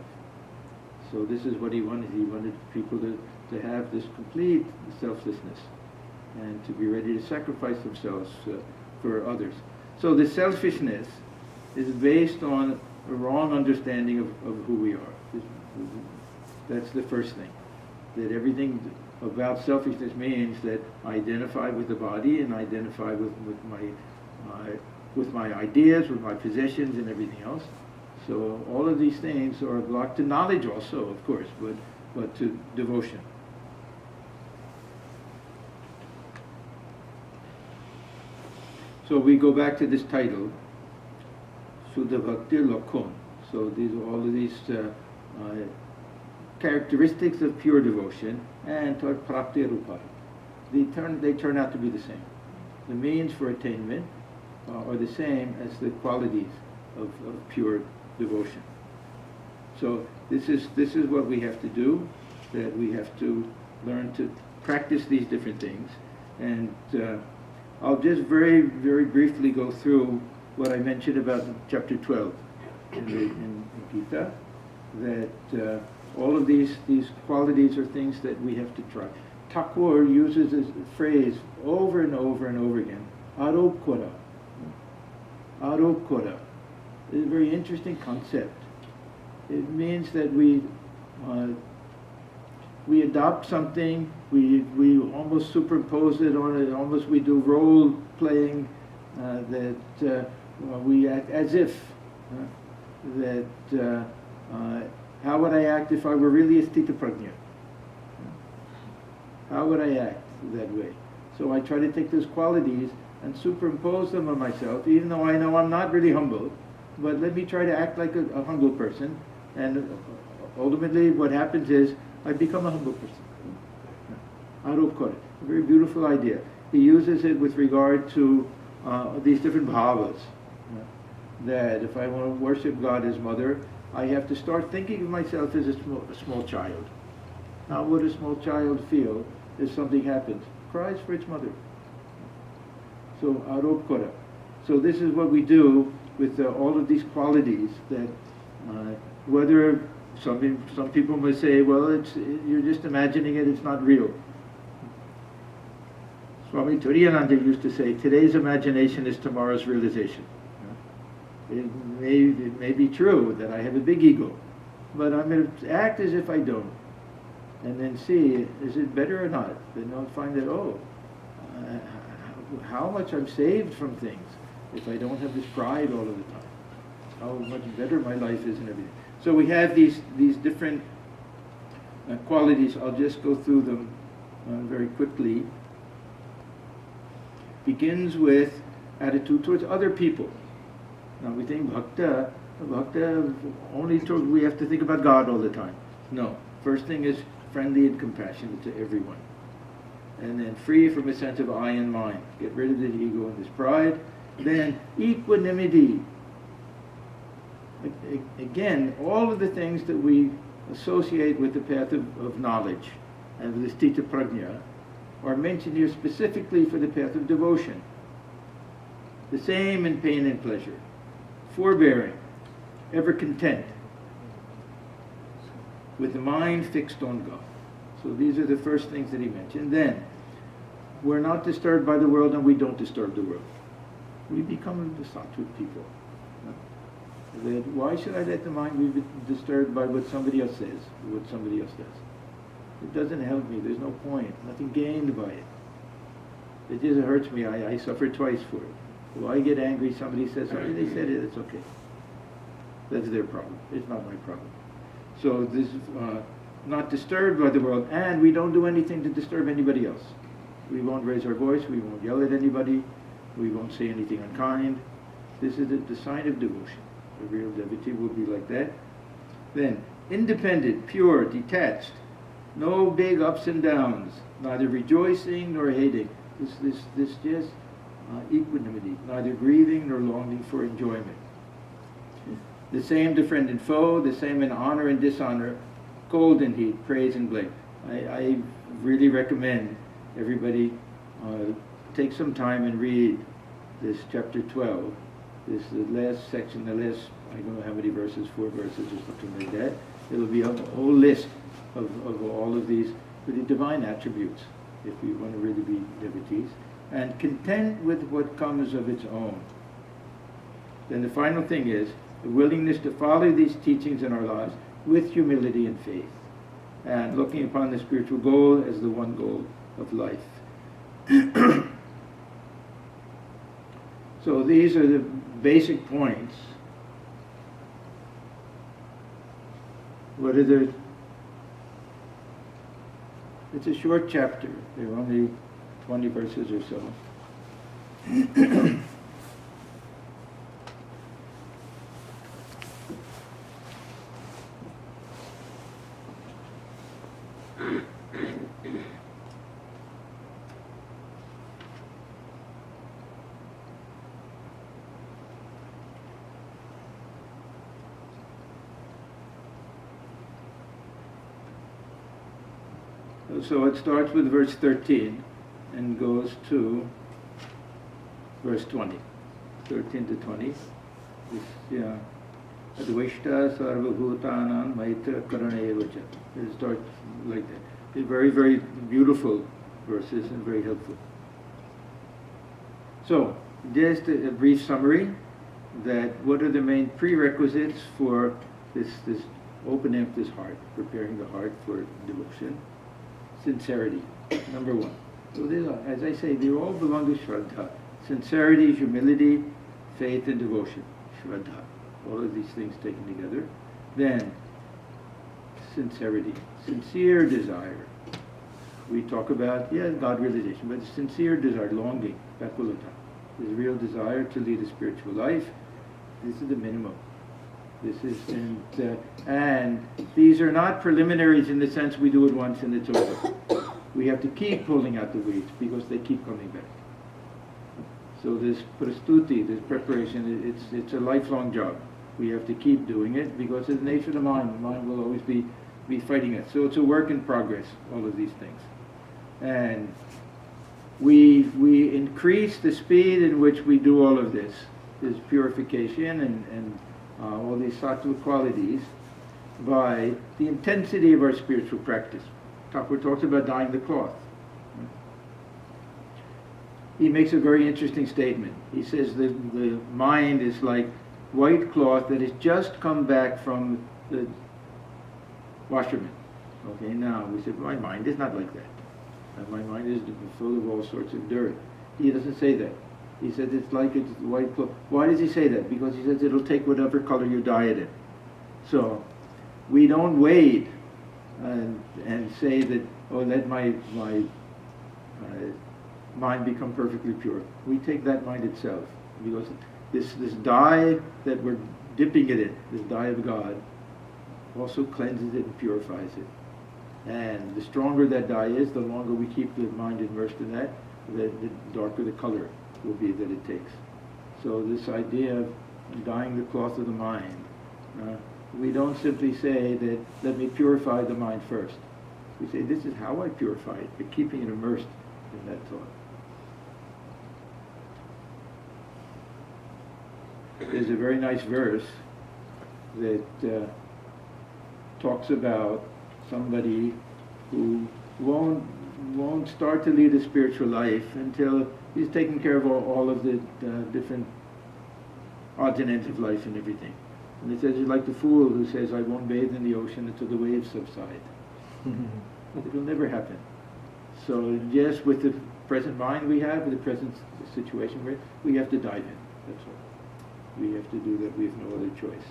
So this is what he wanted. He wanted people to have this complete selflessness and to be ready to sacrifice themselves for others. So the selfishness is based on a wrong understanding of who we are. That's the first thing. That everything about selfishness means that I identify with the body and identify with my ideas, with my possessions and everything else. So all of these things are a block to knowledge also, of course, but to devotion. So we go back to this title, Shuddha Bhakti Lakhon. So these are all of these characteristics of pure devotion, and Tad Prapti Rupa. They turn out to be the same. The means for attainment are the same as the qualities of pure devotion. So this is what we have to do, that we have to learn to practice these different things. And I'll just very, very briefly go through what I mentioned about chapter 12 in Gita, that all of these qualities are things that we have to try. Thakur uses this phrase over and over and over again, arop-kora. Arop-kora. It's a very interesting concept. It means that we adopt something, we almost superimpose it on it, almost we do role playing, that we act as if, how would I act if I were really a Sthita Prajna? How would I act that way? So I try to take those qualities and superimpose them on myself, even though I know I'm not really humble. But let me try to act like a humble person, and ultimately what happens is I become a humble person. Aropkara, a very beautiful idea. He uses it with regard to these different bhavas. That if I want to worship God as mother, I have to start thinking of myself as a small child. How would a small child feel if something happens? Cries for its mother. So aropkara. So this is what we do with all of these qualities that whether some people may say, well, you're just imagining it, it's not real. Swami Atmajnanananda used to say, today's imagination is tomorrow's realization. It may be true that I have a big ego, but I'm going to act as if I don't, and then see, is it better or not? Then I'll find that, how much I'm saved from things if I don't have this pride all of the time. How much better my life is and everything. So we have these different qualities. I'll just go through them very quickly. Begins with attitude towards other people. Now we think bhakta only we have to think about God all the time. No. First thing is friendly and compassionate to everyone. And then free from a sense of I and mine. Get rid of the ego and this pride. Then equanimity. Again, all of the things that we associate with the path of knowledge and with the stita prajna are mentioned here specifically for the path of devotion. The same in pain and pleasure. Forbearing, ever content, with the mind fixed on God. So these are the first things that he mentioned. Then, we're not disturbed by the world and we don't disturb the world. We become the sattvic people. That why should I let the mind be disturbed by what somebody else says, or what somebody else does? It doesn't help me. There's no point. Nothing gained by it. It just hurts me. I suffer twice for it. Well, I get angry, somebody says something, they said it, it's okay. That's their problem. It's not my problem. So this is not disturbed by the world, and we don't do anything to disturb anybody else. We won't raise our voice, we won't yell at anybody, we won't say anything unkind. This is the sign of devotion. A real devotee will be like that. Then, independent, pure, detached, no big ups and downs, neither rejoicing nor hating. This just equanimity, neither grieving nor longing for enjoyment. The same to friend and foe, the same in honor and dishonor, cold and heat, praise and blame. I really recommend everybody take some time and read this chapter 12. This the last section, the last, I don't know how many verses, 4 verses or something like that. It'll be a whole list of all of these really divine attributes, if we want to really be devotees. And content with what comes of its own. Then the final thing is the willingness to follow these teachings in our lives with humility and faith, and looking upon the spiritual goal as the one goal of life. So these are the basic points. What are the... It's a short chapter. There are only 20 verses or so. So it starts with verse 13 and goes to verse 20, 13 to 20. Advaishta sarvabhutanam maitra karanevacha. It starts like that. It's very, very beautiful verses and very helpful. So, just a brief summary that what are the main prerequisites for this opening up this heart, preparing the heart for devotion. Sincerity, number one. So these are, as I say, they all belong to Shraddha. Sincerity, humility, faith, and devotion. Shraddha. All of these things taken together. Then, sincerity, sincere desire. We talk about, God realization, but sincere desire, longing, vakulata. There's a real desire to lead a spiritual life. This is the minimum. This is, and these are not preliminaries in the sense we do it once and it's over. We have to keep pulling out the weeds because they keep coming back. So this prastuti, this preparation, it's a lifelong job. We have to keep doing it because it's the nature of the mind. The mind will always be fighting it. So it's a work in progress, all of these things. And we increase the speed in which we do all of this purification and all these sattva qualities by the intensity of our spiritual practice. Thakur talks about dyeing the cloth. He makes a very interesting statement. He says the mind is like white cloth that has just come back from the washerman. Okay, now we said, my mind is not like that. My mind is full of all sorts of dirt. He doesn't say that. He says it's like it's white cloth. Why does he say that? Because he says it'll take whatever color you dye it in. So we don't wait and say that, oh, let my mind become perfectly pure. We take that mind itself, because this dye that we're dipping it in, this dye of God, also cleanses it and purifies it. And the stronger that dye is, the longer we keep the mind immersed in that, the darker the color will be that it takes. So this idea of dyeing the cloth of the mind, we don't simply say that, let me purify the mind first. We say, this is how I purify it, by keeping it immersed in that thought. There's a very nice verse that talks about somebody who won't start to lead a spiritual life until he's taken care of all of the different odds and ends of life and everything. And it says, it's like the fool who says, I won't bathe in the ocean until the waves subside. But it will never happen. So just with the present mind we have, with the present situation we're in, we have to dive in. That's all. We have to do that. We have no other choice.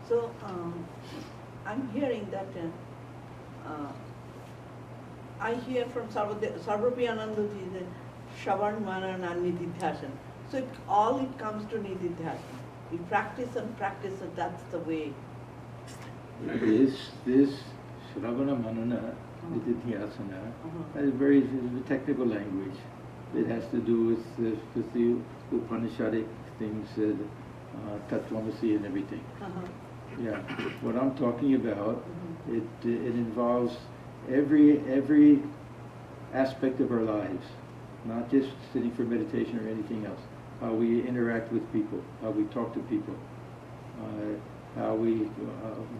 So I'm hearing that I hear from Sarvapriyanandaji that Shravan, Manan and Nididhyasana. So it comes to Nididhyasana. We practice and that's the way. This Shravana Manana Nididhyasana is very technical language. It has to do with the Upanishadic things, Tattvamasi and everything. Yeah, what I'm talking about, it involves every aspect of our lives, not just sitting for meditation or anything else. How we interact with people, how we talk to people, how we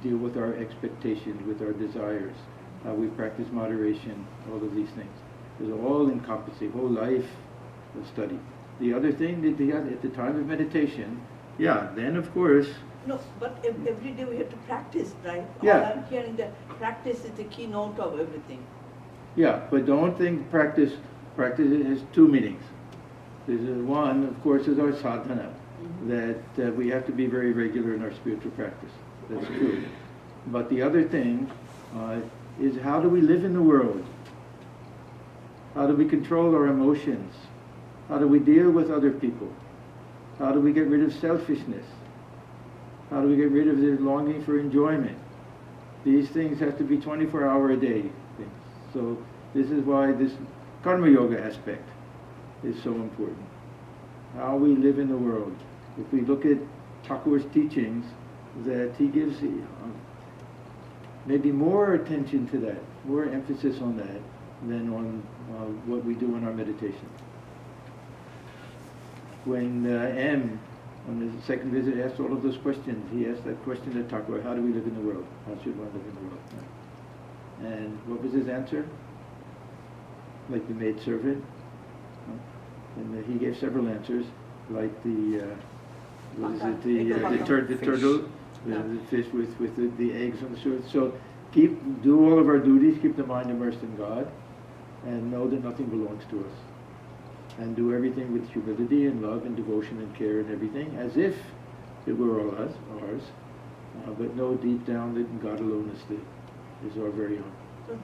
deal with our expectations, with our desires, how we practice moderation, all of these things. It's all encompassing, whole life of study. The other thing, at the time of meditation, then of course. No, but every day we have to practice, right? Yeah. All I'm hearing that practice is the keynote of everything. Yeah, but don't think practice has two meanings. There's one, of course, is our sadhana, that we have to be very regular in our spiritual practice. That's true. But the other thing is, how do we live in the world? How do we control our emotions? How do we deal with other people? How do we get rid of selfishness? How do we get rid of the longing for enjoyment? These things have to be 24-hour-a-day things. So this is why this karma yoga aspect is so important. How we live in the world. If we look at Thakur's teachings, that he gives maybe more attention to that, more emphasis on that than on what we do in our meditation. When M, on the second visit, asked all of those questions, he asked that question to Thakur, how do we live in the world? How should one live in the world? And what was his answer? Like the maidservant? And he gave several answers, like the turtle, the fish with the eggs on the shore. So do all of our duties, keep the mind immersed in God, and know that nothing belongs to us. And do everything with humility and love and devotion and care and everything, as if that we're all ours, but know deep down that God alone is our very own. So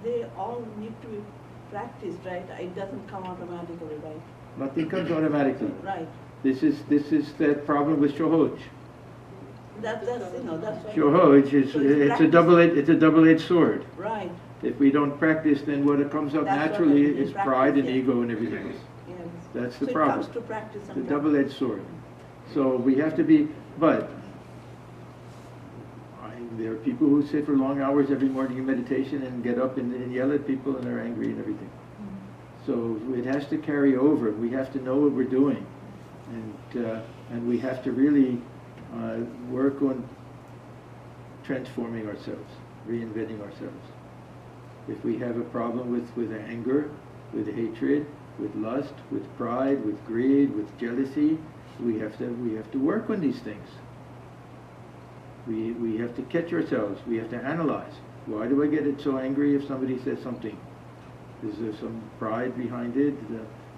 they all need to be practiced, right? It doesn't come automatically, right? Nothing comes automatically. Right. This is that problem with shohoj. That's Shohoj is So it's a double-edged sword. right. If we don't practice, then what comes up That's what naturally I mean, is practice, pride and yeah. ego and everything else. Yes. That's the So problem. it comes to practice The and double-edged sword. So we have to be, but there are people who sit for long hours every morning in meditation and get up and yell at people and are angry and everything. So it has to carry over. We have to know what we're doing, and we have to really work on transforming ourselves, reinventing ourselves. If we have a problem with anger, with hatred, with lust, with pride, with greed, with jealousy, we have to work on these things. We have to catch ourselves. We have to analyze. Why do I get so angry if somebody says something? Is there some pride behind it?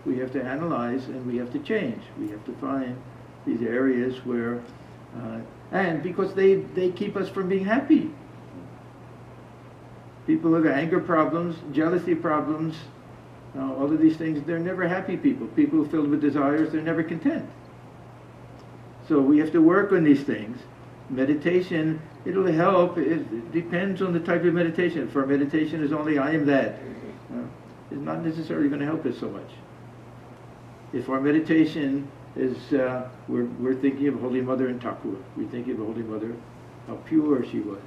We have to analyze and we have to change. We have to find these areas where, and because they keep us from being happy. People who have anger problems, jealousy problems, all of these things, they're never happy people. People filled with desires, they're never content. So we have to work on these things. Meditation, it'll help. It depends on the type of meditation. If our meditation is only I am that, it's not necessarily going to help us so much. If our meditation is, we're thinking of Holy Mother and Thakur. We're thinking of Holy Mother, how pure she was,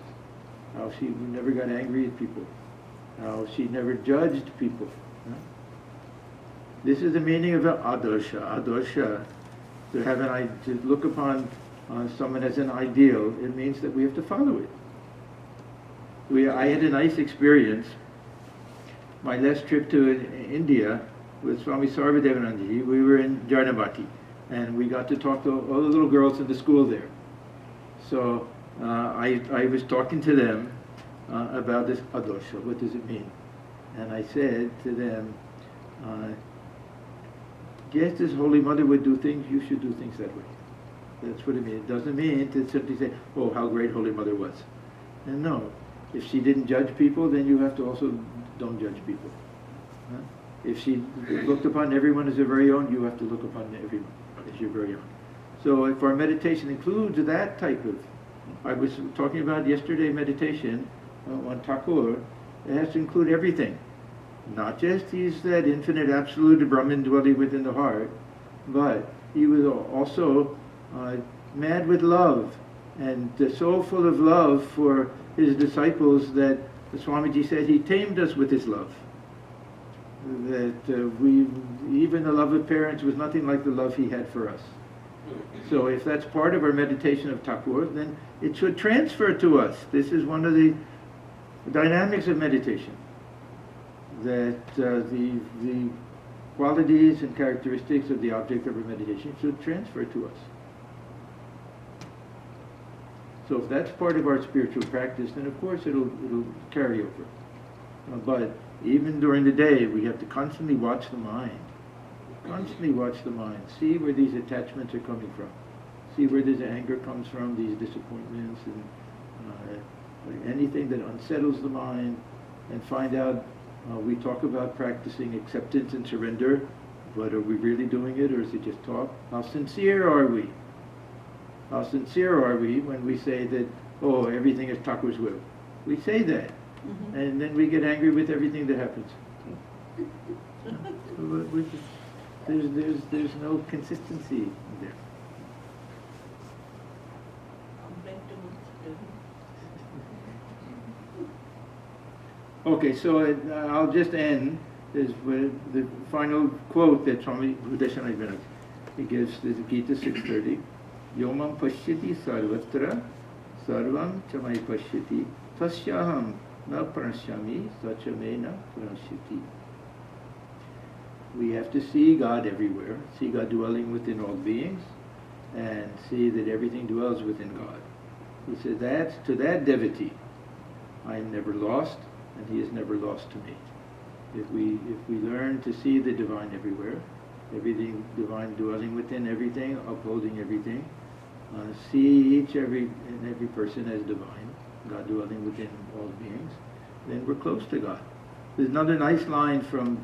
how she never got angry at people, how she never judged people. This is the meaning of adarsha. Adarsha, to look upon someone as an ideal, it means that we have to follow it. I had a nice experience. My last trip to India with Swami Sarvadevanandaji, we were in Jarnavati, and we got to talk to all the little girls in the school there. So I was talking to them about this adarsha. What does it mean? And I said to them, just as Holy Mother would do things, you should do things that way. That's what it means. It doesn't mean to simply say, oh, how great Holy Mother was. And no, if she didn't judge people, then you have to also don't judge people. If she looked upon everyone as her very own, you have to look upon everyone as your very own. So if our meditation includes that type of, I was talking about yesterday meditation on Thakur, it has to include everything. Not just he's that infinite absolute Brahman dwelling within the heart, but he was also mad with love, and so full of love for his disciples that the Swamiji said he tamed us with his love. That even the love of parents was nothing like the love he had for us. So if that's part of our meditation of Thakur, then it should transfer to us. This is one of the dynamics of meditation. That the qualities and characteristics of the object of our meditation should transfer to us. So if that's part of our spiritual practice, then of course it'll carry over. But even during the day, we have to constantly watch the mind. Constantly watch the mind. See where these attachments are coming from. See where this anger comes from, these disappointments, and anything that unsettles the mind, and find out. We talk about practicing acceptance and surrender, but are we really doing it, or is it just talk? How sincere are we? How sincere are we when we say that, oh, everything is Thakur's will? We say that, and then we get angry with everything that happens. There's no consistency there. Okay, so I'll just end with the final quote that Swami Udeshanayana he gives, the Gita 6:30. Yomam pashyati sarvatra sarvam chamai pashyati tasyaham na pranashyami sachamena pranashyati. We have to see God everywhere, see God dwelling within all beings, and see that everything dwells within God. He said, that's to that devotee, I am never lost, and he is never lost to me. If we learn to see the divine everywhere, everything divine dwelling within everything, upholding everything, see every person as divine, God dwelling within all beings, then we're close to God. There's another nice line from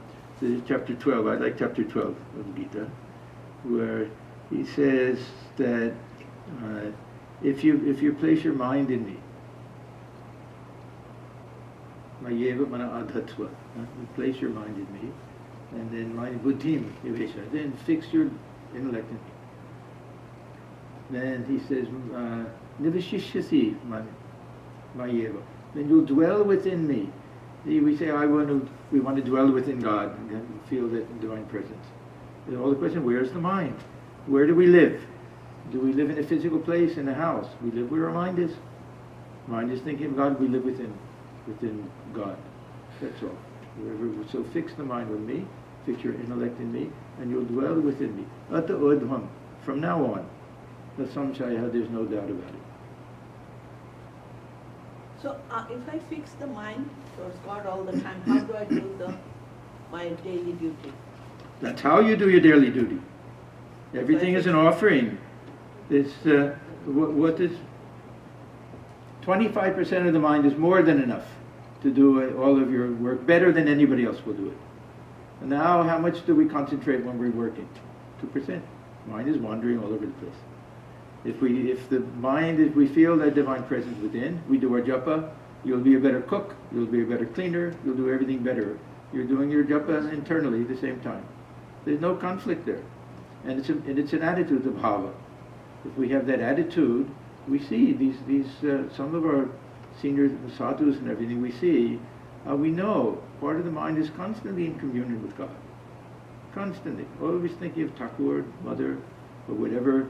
chapter 12. I like chapter 12 of Gita, where he says that if you place your mind in me, Mayeva mana adhatva, you place your mind in me, and then my buddhim, then fix your intellect in me. Then he says, nivashishyasi mayeva, then you'll dwell within me. We say, we want to dwell within God and feel that divine presence. And all the question, where's the mind? Where do we live? Do we live in a physical place, in a house? We live where our mind is. Mind is thinking of God, we live within God. That's all. So fix the mind with me, fix your intellect in me, and you'll dwell within me. Ata udham. From now on, the samshaya, there's no doubt about it. So if I fix the mind towards God all the time, how do I do my daily duty? That's how you do your daily duty. Everything is an offering. It's what is 25% of the mind is more than enough to do all of your work better than anybody else will do it. And now, how much do we concentrate when we're working? 2%. Mind is wandering all over the place. If we feel that divine presence within, we do our japa, you'll be a better cook, you'll be a better cleaner, you'll do everything better. You're doing your japa internally at the same time. There's no conflict there. And it's an attitude of bhava. If we have that attitude, we see these some of our senior sadhus and everything we know part of the mind is constantly in communion with God. Constantly. Always thinking of Thakur, Mother, or whatever,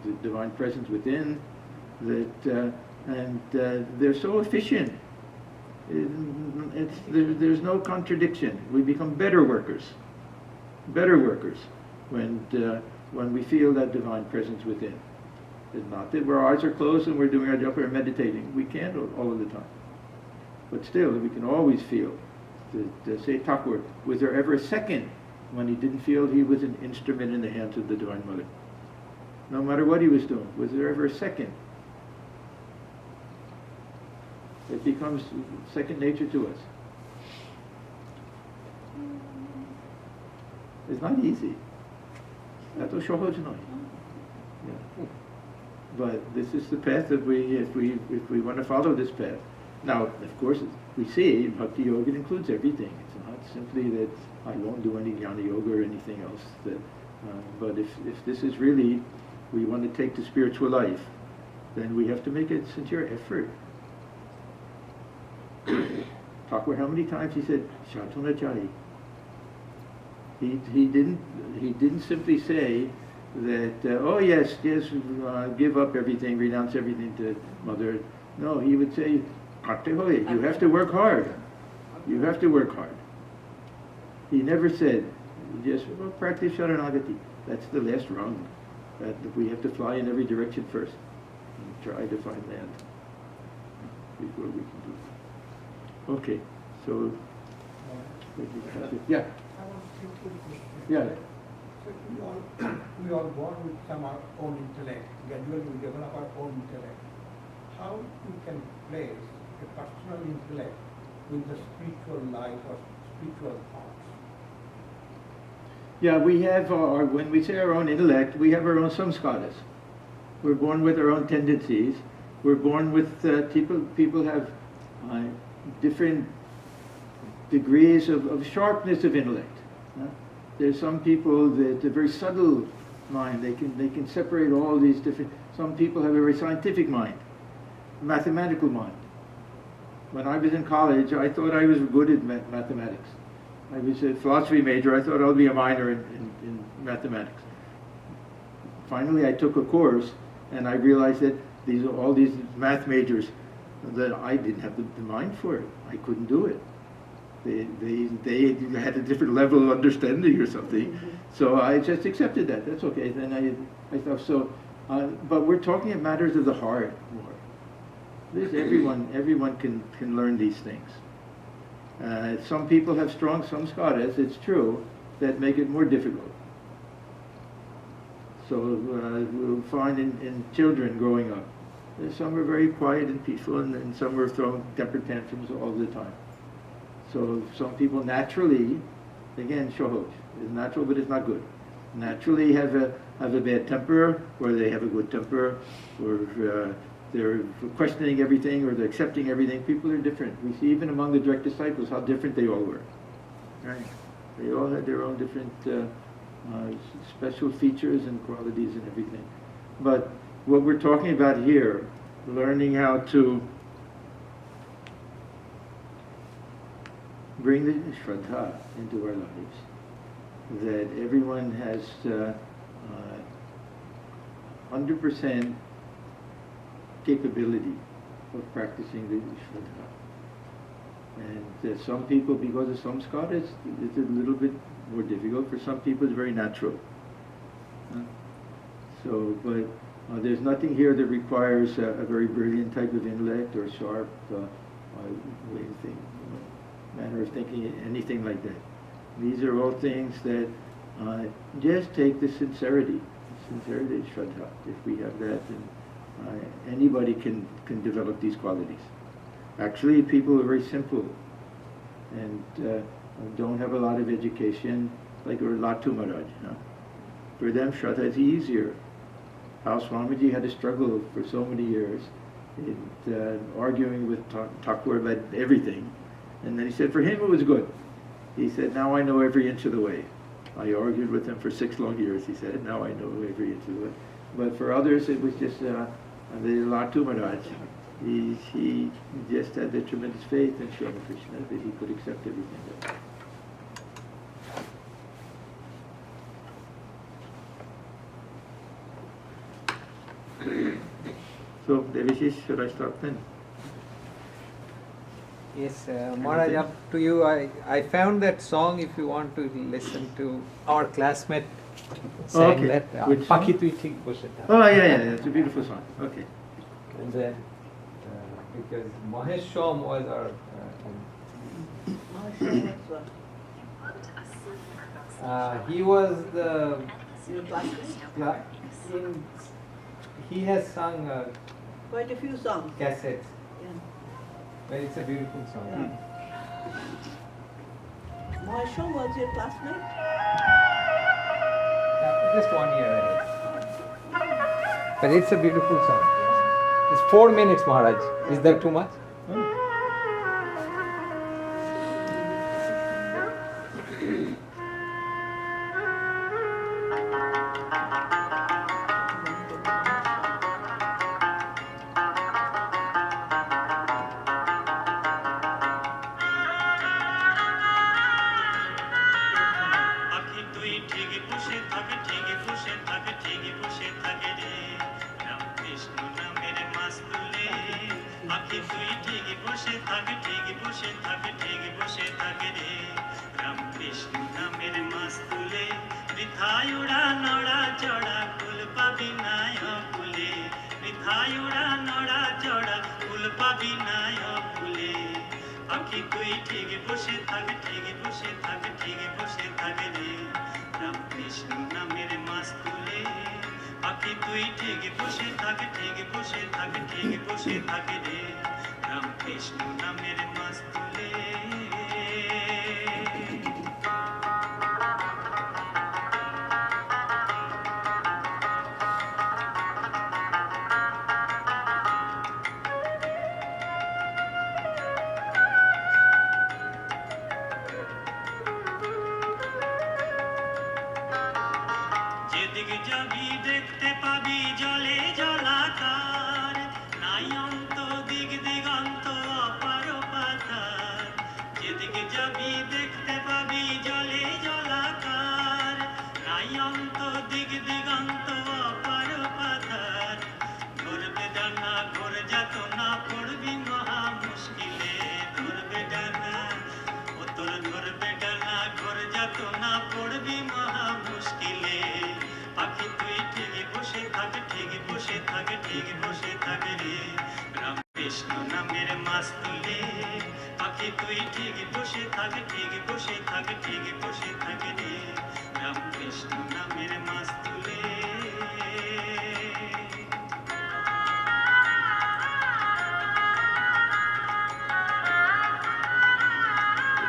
the divine presence within, and they're so efficient. There's no contradiction. We become better workers when we feel that divine presence within. It's not that our eyes are closed and we're doing our japa or meditating. We can't all of the time. But still, we can always feel. Say Thakur, was there ever a second when he didn't feel he was an instrument in the hands of the Divine Mother? No matter what he was doing, was there ever a second? It becomes second nature to us. It's not easy. That's what shohoj noi. Yeah. But this is the path that if we want to follow this path. Now, of course, we see Bhakti Yoga includes everything. It's not simply that I won't do any Jnana Yoga or anything else. But if this is really, we want to take to spiritual life, then we have to make a sincere effort. Thakur, how many times he said, Shatuna Chai? He didn't simply say that, oh yes, give up everything, renounce everything to Mother. No, he would say, you have to work hard. You have to work hard. He never said, just practice Sharanagati. That's the last rung. That we have to fly in every direction first and try to find land before we can do it. Okay, so yeah. I want to ask you a question. Yeah. So we all born with some our own intellect. Gradually we develop our own intellect. How we can place a personal intellect with the spiritual life or spiritual thoughts? Yeah, we have when we say our own intellect, we have our own samskaras. We're born with our own tendencies. We're born with people have different degrees of sharpness of intellect. There's some people that a very subtle mind. They can separate all these different. Some people have a very scientific mind, mathematical mind. When I was in college, I thought I was good at mathematics. I was a philosophy major. I thought I'll be a minor in mathematics. Finally, I took a course, and I realized that all these math majors, that I didn't have the mind for it. I couldn't do it. They had a different level of understanding or something. Mm-hmm. So I just accepted that. That's okay. Then I thought so. But we're talking about matters of the heart more. Everyone can learn these things. Some people have strong samskaras, it's true, that make it more difficult. So we'll find in children growing up, some are very quiet and peaceful, and some are throwing temper tantrums all the time. So some people naturally, again, shohoj is natural, but it's not good. Naturally have a bad temper, or they have a good temper, or they're questioning everything, or they're accepting everything. People are different. We see even among the direct disciples how different they all were. Right? They all had their own different special features and qualities and everything. But what we're talking about here, learning how to bring the Shraddha into our lives, that everyone has 100% capability of practicing the Shraddha. And some people, because of some samskara, it's a little bit more difficult. For some people, it's very natural. So, but there's nothing here that requires a very brilliant type of intellect or sharp way of thinking, manner of thinking, anything like that. These are all things that just take the sincerity is Shraddha. If we have that, then anybody can develop these qualities. Actually, people who are very simple and don't have a lot of education, like Latu Maharaj. For them, Shraddha is easier. How Swamiji had to struggle for so many years, arguing with Thakur about everything. And then he said, for him it was good. He said, now I know every inch of the way. I argued with him for 6 long years, he said, now I know every inch of the way. But for others, it was just the Latu Maharaj. He just had the tremendous faith in Swami Krishna that he could accept everything. So, Devashish, should I start then? Yes, Maharaj, up to you. I found that song, if you want to listen to. Our classmate sang okay. that. Which song? Pakhi Tui Thik Bose Tha. Oh, yeah, it's a beautiful song. Okay. And then, because Mahesh Shom was our... he was the... he has sung quite a few songs. cassettes. Yeah. But it's a beautiful song. Mahesh was your classmate? Just 1 year ahead. But it's a beautiful song. It's 4 minutes, Maharaj. Is that too much?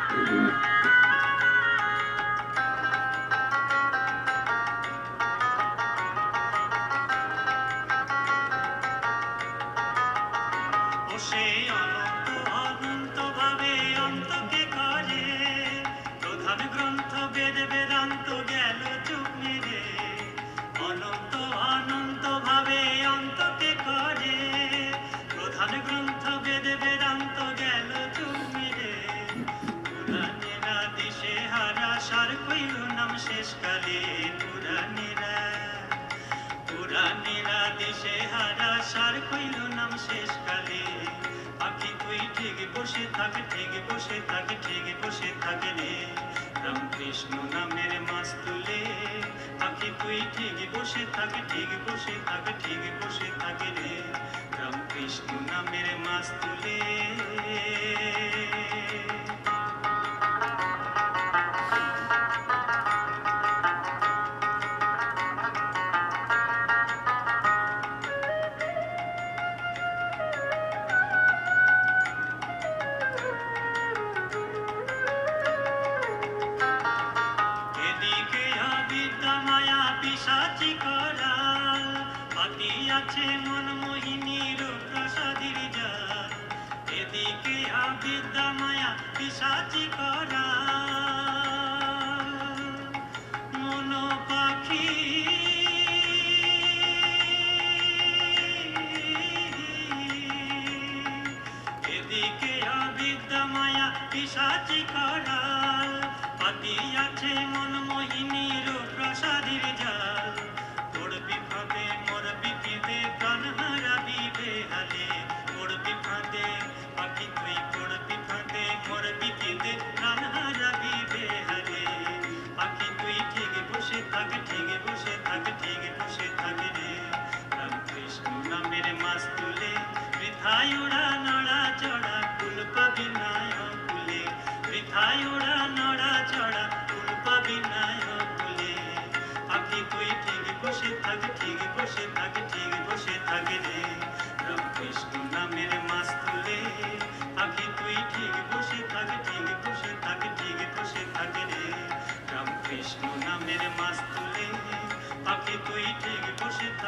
সে অনন্ত অনন্ত ভাবে অন্তকে করে প্রধান গ্রন্থ বেদ বেদান্ত গেল চুপ মেরে অনন্ত অনন্ত ভাবে অন্তকে করে প্রধান গ্রন্থ বেদ বেদান্ত গেল চুপ মেরে পুরাণেরা দিশে হারা সার কইল নাম শেষকালে পুরাণেরা দিশে হারা সার কইল নাম শেষকালে পাখি তুই ঠিক বসে থাকে ঠিক বসে থাকে ঠিক বসে থাকে রে রামকৃষ্ণ নামের মাছ তুলে পাখি তুই ঠিক বসে থাকে ঠিক বসে থাকে ঠিক বসে থাকে রে রামকৃষ্ণ নামের মাছ তুলে পিশাচি করাল পাতিয়াছে মনমোহিনীর প্রসাদের জাল এদিকে আবিদ্যা মায়া পিশাচি করাল মন পাখি এদিকে আবিদ্যা মায়া পিশাচি করাল পাতিয়াছে মনমোহিনীর প্রসাদের জাল তোর বিপদে মোর বিপদে প্রাণ হারাবি বেহালে তোর বিপদে পাখি তুই তোর বিপদে মোর বিপদে প্রাণ হারাবি বেহালে পাখি তুই ঠিক বসে থাক ঠিক বসে থাক ঠিক বসে থাক রে রামকৃষ্ণ নামের মাছ তুলে বৃথায় ওড়া নড়া চড়া কুল পাবি নায় কুলে বৃথায় ওড়া নড়া চড়া কুল পাবি নায় কুলে পাখি তুই ঠিক বসে থাক ঠিক বসে থাক ঠিক বসে থাক রে রামকৃষ্ণ নামের মাছ তুলে পাখি তুই ঠিক বসে থাক ঠিক বসে থাক ঠিক বসে থাক রে রামকৃষ্ণ নামের মাছ তুলে পাখি তুই ঠিক বসে থাক